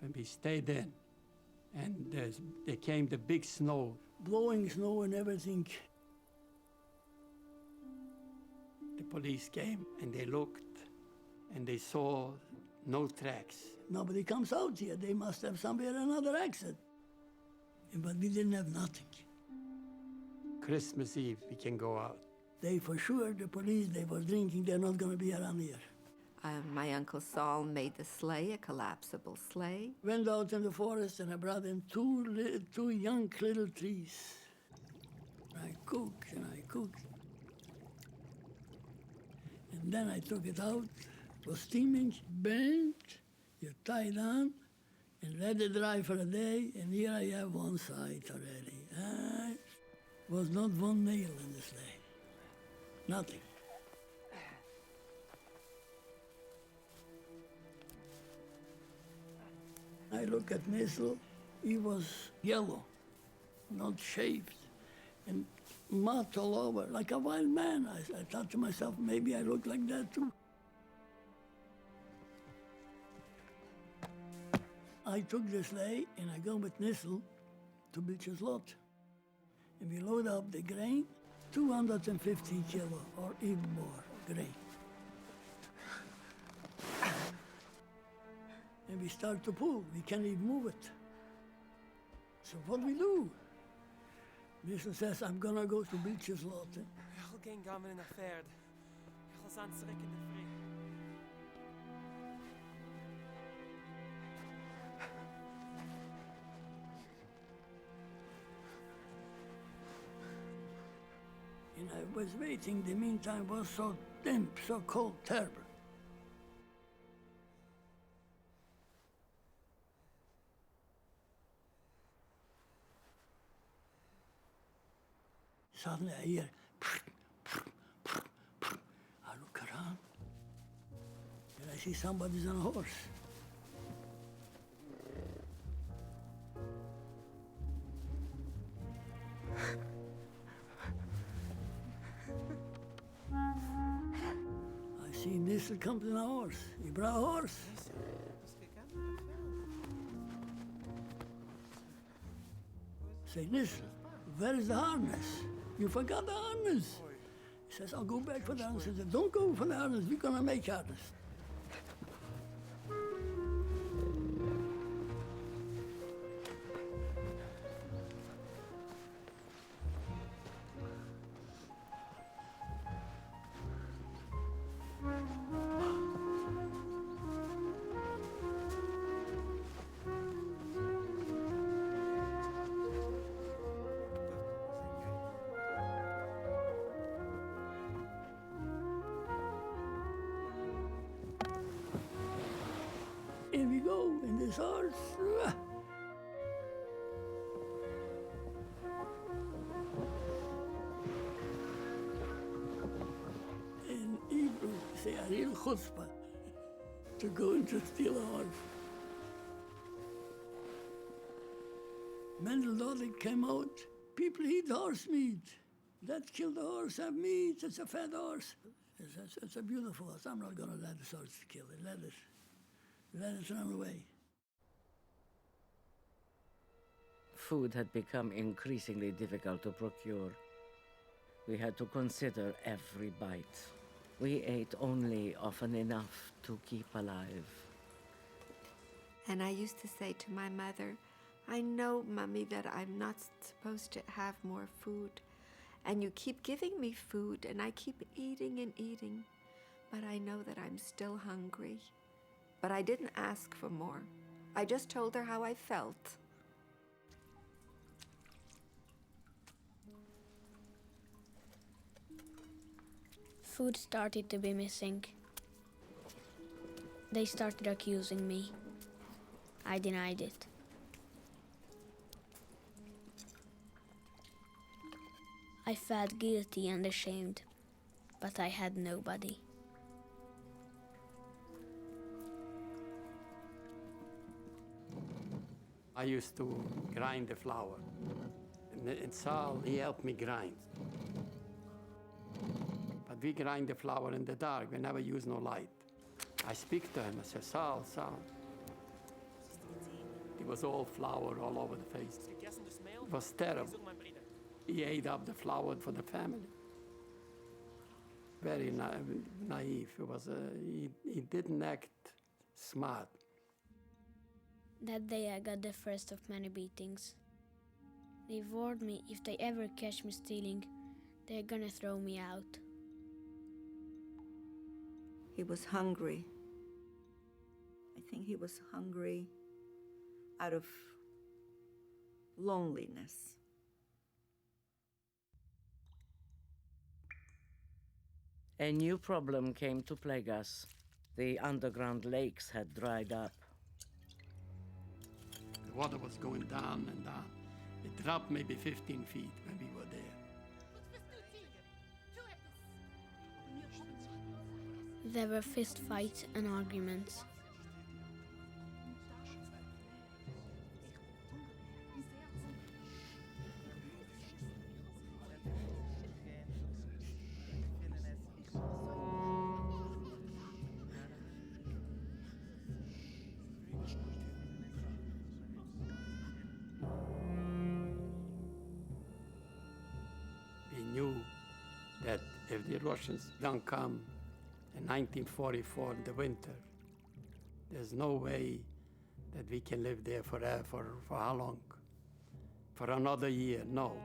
And we stayed in, and there came the big snow. Blowing snow and everything. The police came and they looked and they saw no tracks. Nobody comes out here. They must have somewhere another exit. But we didn't have nothing. Christmas Eve, we can go out. They for sure, the police, they were drinking, they're not going to be around here. My Uncle Saul made the sleigh, a collapsible sleigh. Went out in the forest and I brought in two young little trees. I cooked and I cooked. And then I took it out, it was steaming, bent, you tie it on, and let it dry for a day, and here I have one side already. Was not one nail in the sleigh, nothing. I look at Nissel, he was yellow, not shaved, and mud all over, like a wild man. I thought to myself, maybe I look like that too. I took the sleigh and I go with Nissel to Beach's lot. And we load up the grain, 250 kilo or even more grain. And we start to pull. We can't even move it. So what do we do? Nissel says, I'm gonna go to Beach's lot. Geen gaan we naar Verd. ons aan schrik in de vrede. And I was waiting. The meantime was so damp, so cold, terrible. Suddenly I hear, I look around, and I see somebody's on a horse. I see Nissel comes on a horse. He brought a horse. Say, Nissel, where is the harness? You forgot the harness. He says, I'll go back for the harness. He says, don't go for the harness. We're going to make harness. Here we go in this horse. In Hebrew, say a real chutzpah to go and to steal a horse. Mendel thought it came out. People eat horse meat. Let's kill the horse, have meat. It's a fat horse. It's a beautiful horse. I'm not going to let the horse kill it. Let it run away. Food had become increasingly difficult to procure. We had to consider every bite. We ate only often enough to keep alive. And I used to say to my mother, I know, Mummy, that I'm not supposed to have more food. And you keep giving me food, and I keep eating and eating. But I know that I'm still hungry. But I didn't ask for more. I just told her how I felt. Food started to be missing. They started accusing me. I denied it. I felt guilty and ashamed, but I had nobody. I used to grind the flour. And Saul, he helped me grind. But we grind the flour in the dark. We never use no light. I speak to him. I say, Saul, Saul. It was all flour all over the face. It was terrible. He ate up the flour for the family. Very naive. It was, he didn't act smart. That day I got the first of many beatings. They warned me if they ever catch me stealing, they're gonna throw me out. He was hungry. I think he was hungry out of loneliness. A new problem came to plague us. The underground lakes had dried up. The water was going down and down. It dropped maybe 15 feet when we were there. There were fist fights and arguments. We knew that if the Russians don't come in 1944 in the winter, there's no way that we can live there forever. For how long? For another year, no.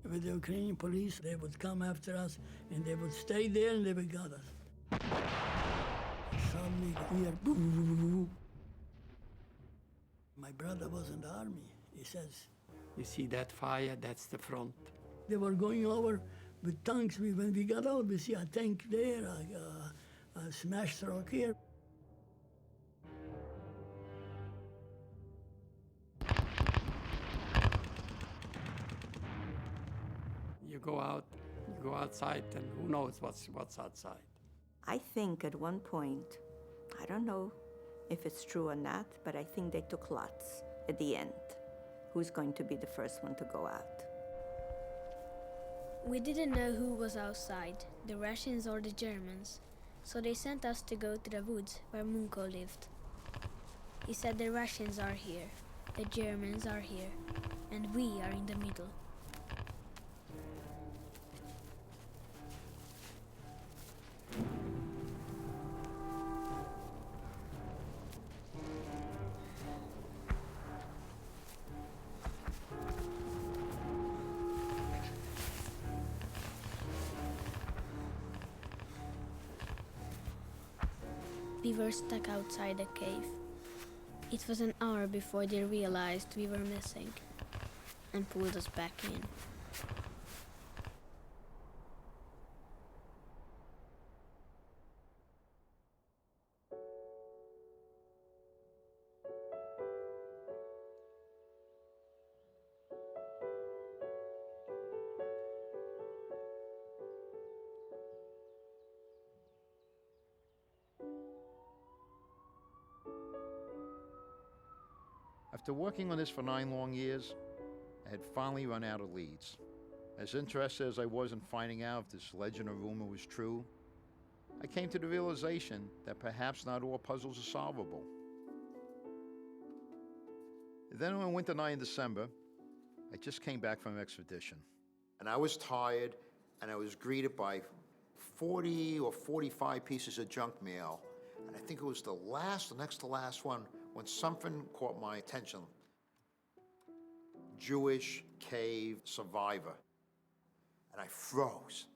With the Ukrainian police, they would come after us, and they would stay there, and they would get us. Suddenly, here, boo. My brother was in the army. He says, You see that fire? That's the front. they were going over with tanks. When we got out, we see a tank there, a smashed truck here. You go outside, and who knows what's outside. I think at one point, I don't know if it's true or not, but I think they took lots at the end. Who's going to be the first one to go out? We didn't know who was outside, the Russians or the Germans, so they sent us to go to the woods where Munko lived. He said the Russians are here, the Germans are here, and we are in the middle. We were stuck outside the cave. It was an hour before they realized we were missing and pulled us back in. After working on this for 9 long years, I had finally run out of leads. As interested as I was in finding out if this legend or rumor was true, I came to the realization that perhaps not all puzzles are solvable. Then on a winter night in December, I just came back from an expedition. And I was tired, and I was greeted by 40 or 45 pieces of junk mail. And I think it was the next to last one, when something caught my attention. Jewish cave survivor. And I froze.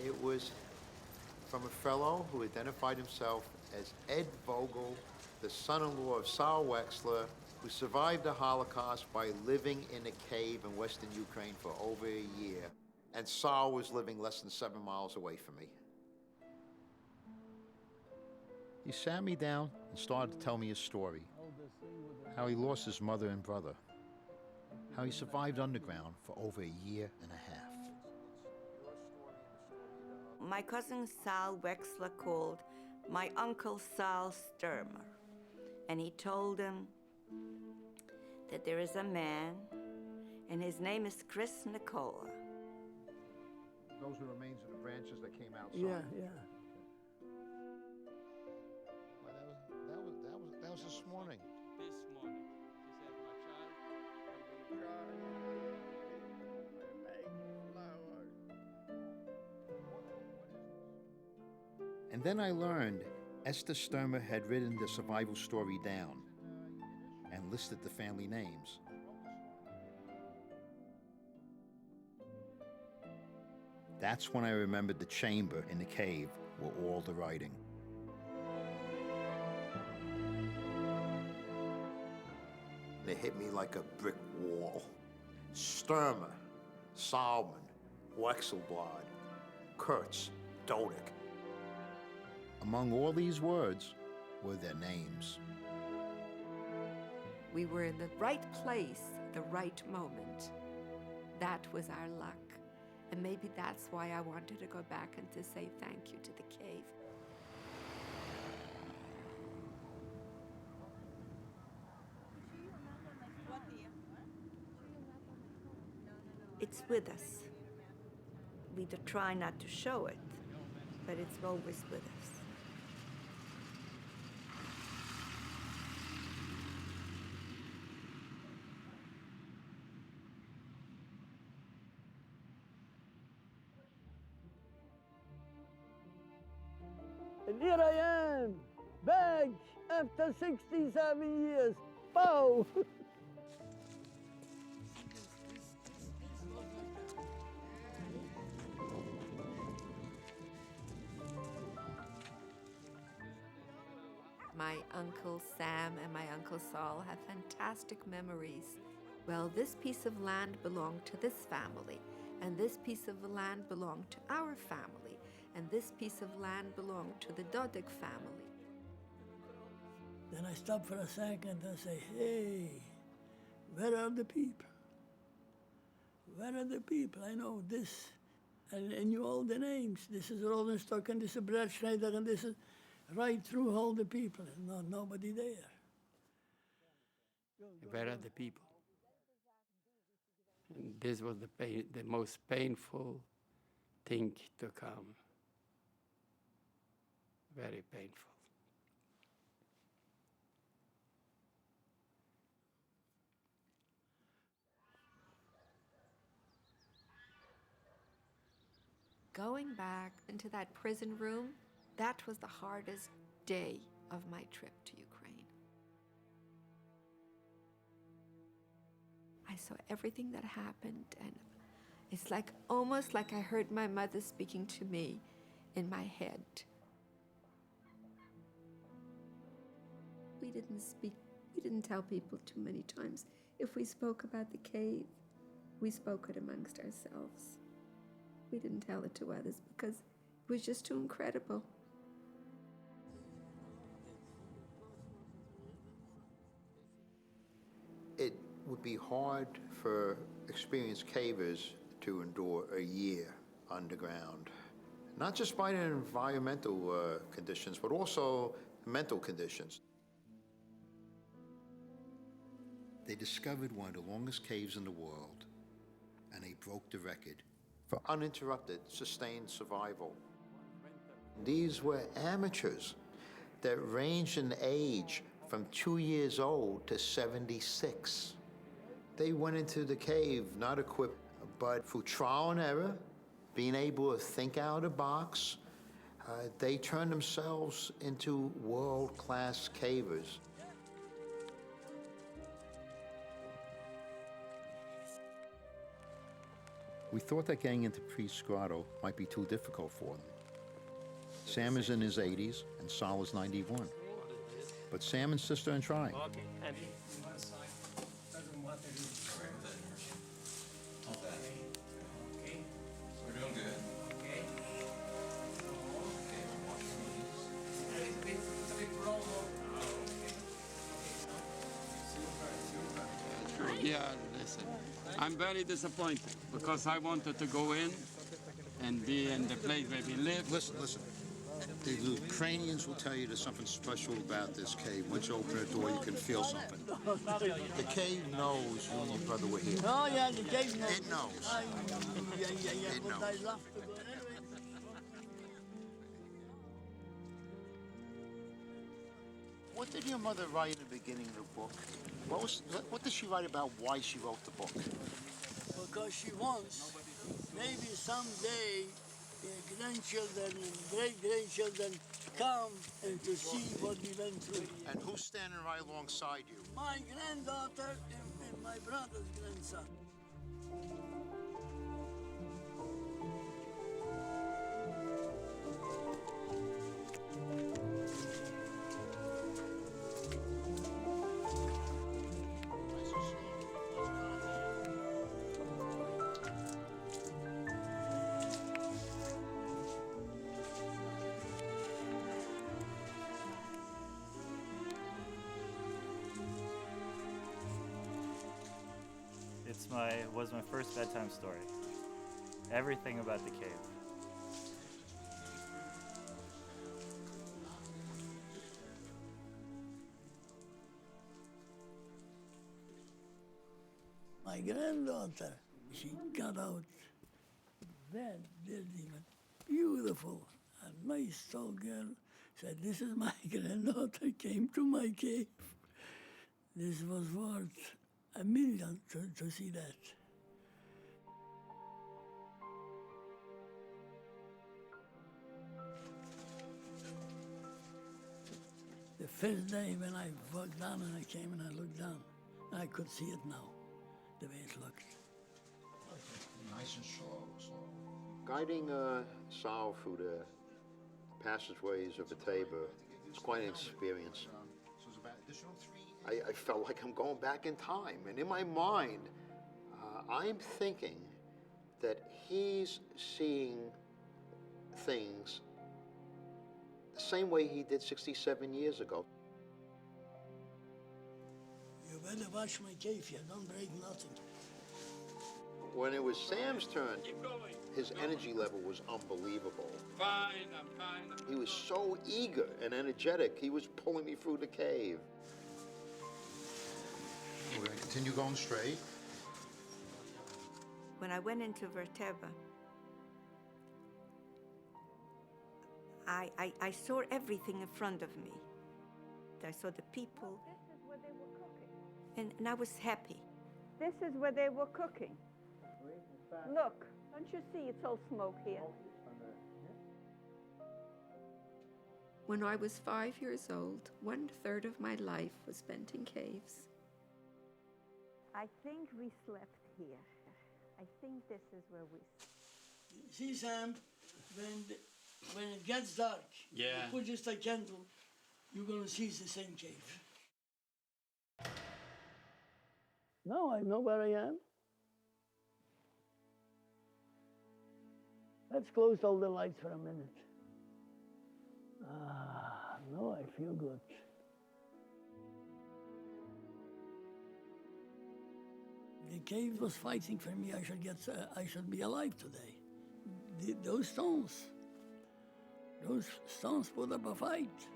It was from a fellow who identified himself as Ed Vogel, the son-in-law of Saul Wexler, who survived the Holocaust by living in a cave in western Ukraine for over a year. And Saul was living less than 7 miles away from me. He sat me down and started to tell me his story. How he lost his mother and brother. How he survived underground for over a year and a half. My cousin Saul Wexler called my uncle Saul Sturmer, and he told him that there is a man, and his name is Chris Nicola. Those are the remains of the branches that came outside. Yeah. Well, that was this morning. This morning. He said, my child, And then I learned Esther Sturmer had written the survival story down and listed the family names. That's when I remembered the chamber in the cave where all the writing. It hit me like a brick wall. Sturmer, Salman, Wexelblad, Kurtz, Dodick. Among all these words were their names. We were in the right place, the right moment. That was our luck. And maybe that's why I wanted to go back and to say thank you to the cave. It's with us. We try not to show it, but it's always with us. And here I am, back after 67 years. Pow! My Uncle Sam and my Uncle Saul have fantastic memories. Well, this piece of land belonged to this family, and this piece of land belonged to our family, and this piece of land belonged to the Dodek family. Then I stop for a second and say, hey, where are the people? Where are the people? I know this. And I knew all the names. This is Rosenstock, and this is Brad Schneider, and this is right through all the people. And nobody there. Where are the people? And this was the most painful thing to come. Very painful. Going back into that prison room, that was the hardest day of my trip to Ukraine. I saw everything that happened, and it's like almost like I heard my mother speaking to me in my head. We didn't tell people too many times. If we spoke about the cave, we spoke it amongst ourselves. We didn't tell it to others because it was just too incredible. It would be hard for experienced cavers to endure a year underground, not just by the environmental conditions, but also mental conditions. They discovered one of the longest caves in the world, and they broke the record for uninterrupted, sustained survival. These were amateurs that ranged in age from 2 years old to 76. They went into the cave not equipped, but through trial and error, being able to think out of the box, they turned themselves into world-class cavers. We thought that getting into Priest's Grotto might be too difficult for them. Sam is in his 80s and Sol is 91. But Sam insisted on trying. Okay, Andy. Okay. We're doing good. Okay. It's a bit wrong. Yeah, listen. I'm very disappointed because I wanted to go in and be in the place where we live. Listen. The Ukrainians will tell you there's something special about this cave. Once you open the door, you can feel something. The cave knows you and your brother were here. Oh, yeah, the cave knows. It knows. Yeah. It But knows. I love to go anyway. What did your mother write in the beginning of the book? What did she write about why she wrote the book? Because she wants, maybe someday, grandchildren and great-grandchildren come and to see what we went through. And who's standing right alongside you? My granddaughter and my brother's grandson. Was my first bedtime story. Everything about the cave. My granddaughter, she got out that building, beautiful, a nice tall girl, said, this is my granddaughter, came to my cave. This was worth $1 million to see that. The first day when I walked down and I came and I looked down, and I could see it now, the way it looked. Nice and slow. Guiding Sal through the passageways of Batavia is quite an experience. I felt like I'm going back in time, and in my mind, I'm thinking that he's seeing things the same way he did 67 years ago. You better watch my cave here, don't break nothing. When it was Sam's turn, his energy level was unbelievable. Fine, I'm fine. He was so eager and energetic, he was pulling me through the cave. We're gonna continue going straight. When I went into Verteva, I saw everything in front of me. I saw the people. This is where they were cooking. And I was happy. This is where they were cooking. Look, don't you see it's all smoke here? When I was 5 years old, 1/3 of my life was spent in caves. I think we slept here. I think this is where we See, Sam, when it gets dark, Yeah. you put just a candle, you're gonna see it's the same cave. Now I know where I am. Let's close all the lights for a minute. Now I feel good. The cave was fighting for me. I should be alive today. Those stones put up a fight.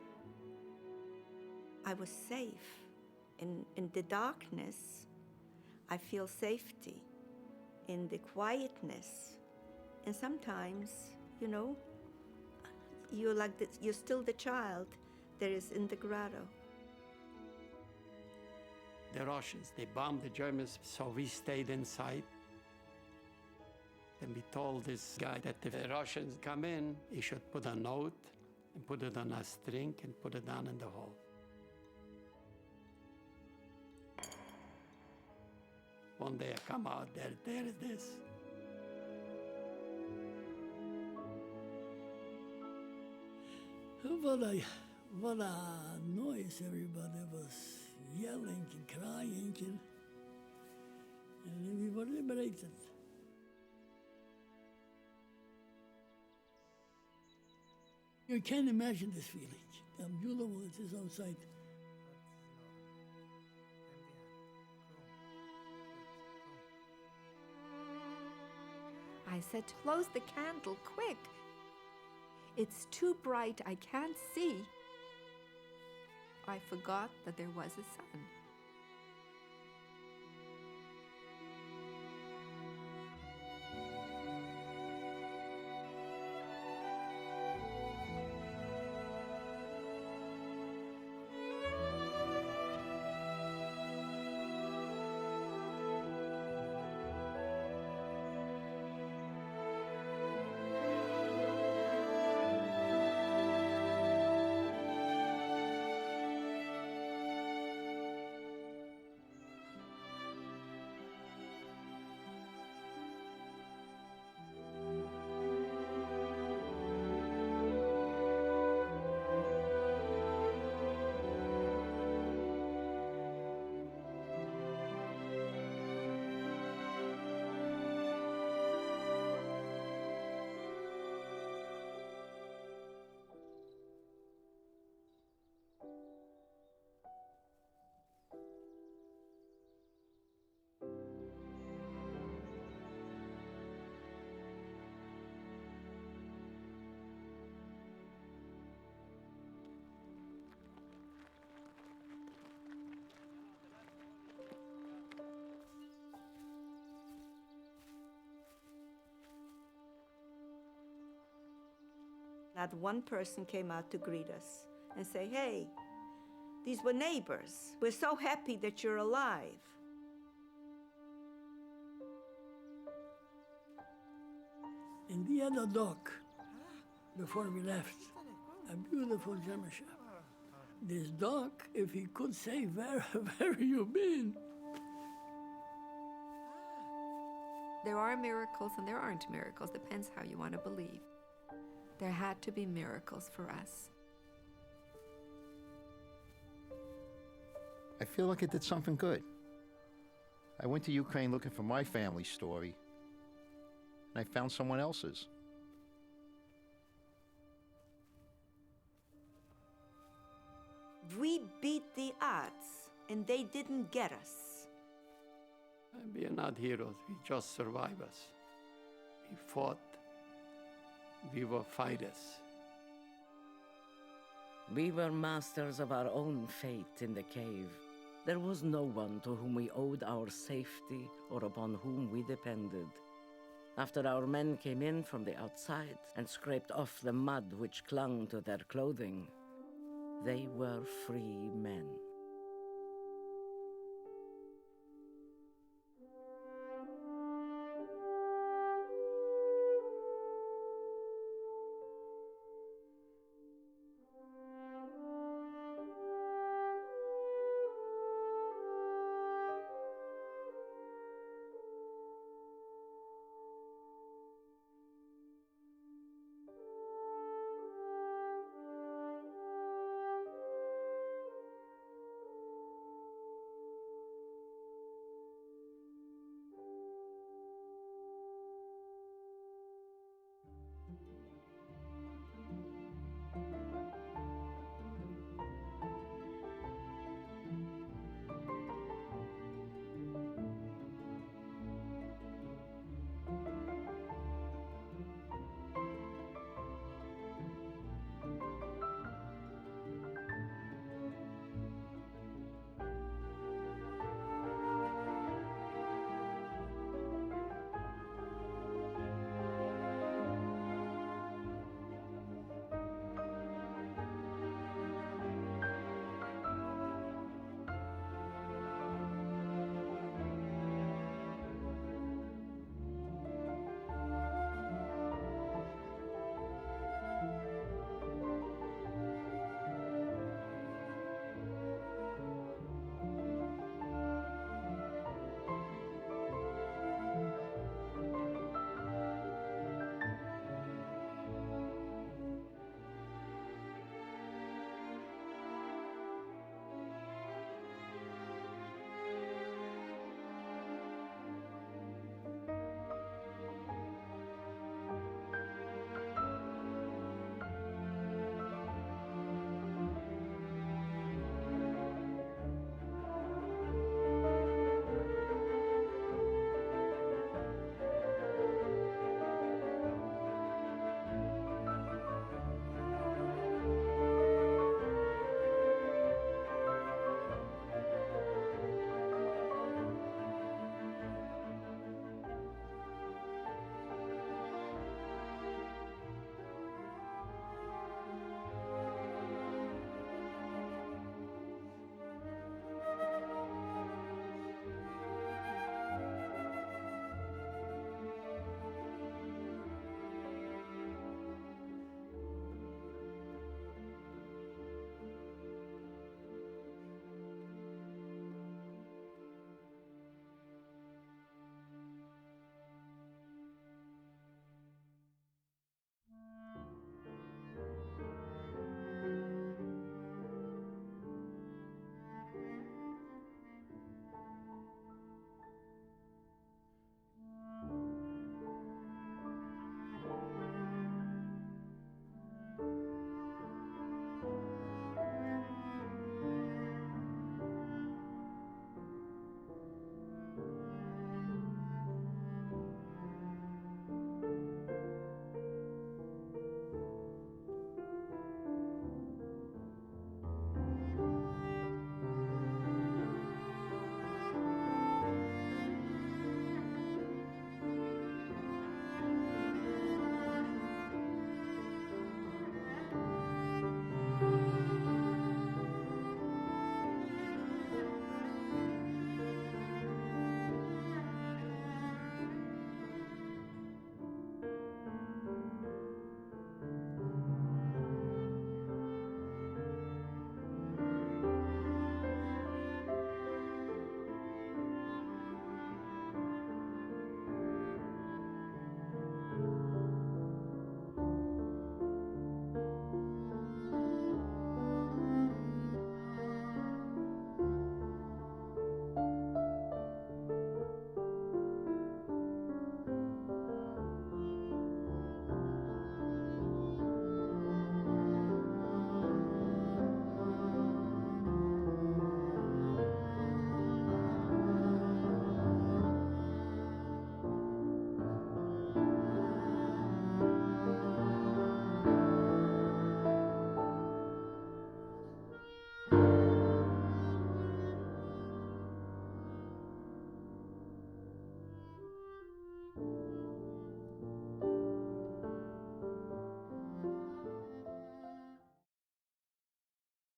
I was safe. In the darkness, I feel safety. In the quietness, and sometimes, you know, you're still the child that is in the grotto. The Russians, they bombed the Germans, so we stayed inside. And we told this guy that if the Russians come in, he should put a note and put it on a string and put it down in the hole. One day I come out, there is this. What a noise everybody was yelling and crying and we were liberated. You can't imagine this feeling, how beautiful it is outside. I said, close the candle, quick. It's too bright, I can't see. I forgot that there was a sun. Not one person came out to greet us and say, hey, these were neighbors. We're so happy that you're alive. And we had a dog before we left, a beautiful German Shepherd. this dog, if he could say, where you been? There are miracles and there aren't miracles, depends how you want to believe. There had to be miracles for us. I feel like I did something good. I went to Ukraine looking for my family story, and I found someone else's. We beat the odds, and they didn't get us. We are not heroes, we just survivors. We fought, we were fighters. We were masters of our own fate in the cave. There was no one to whom we owed our safety or upon whom we depended. After our men came in from the outside and scraped off the mud which clung to their clothing, they were free men.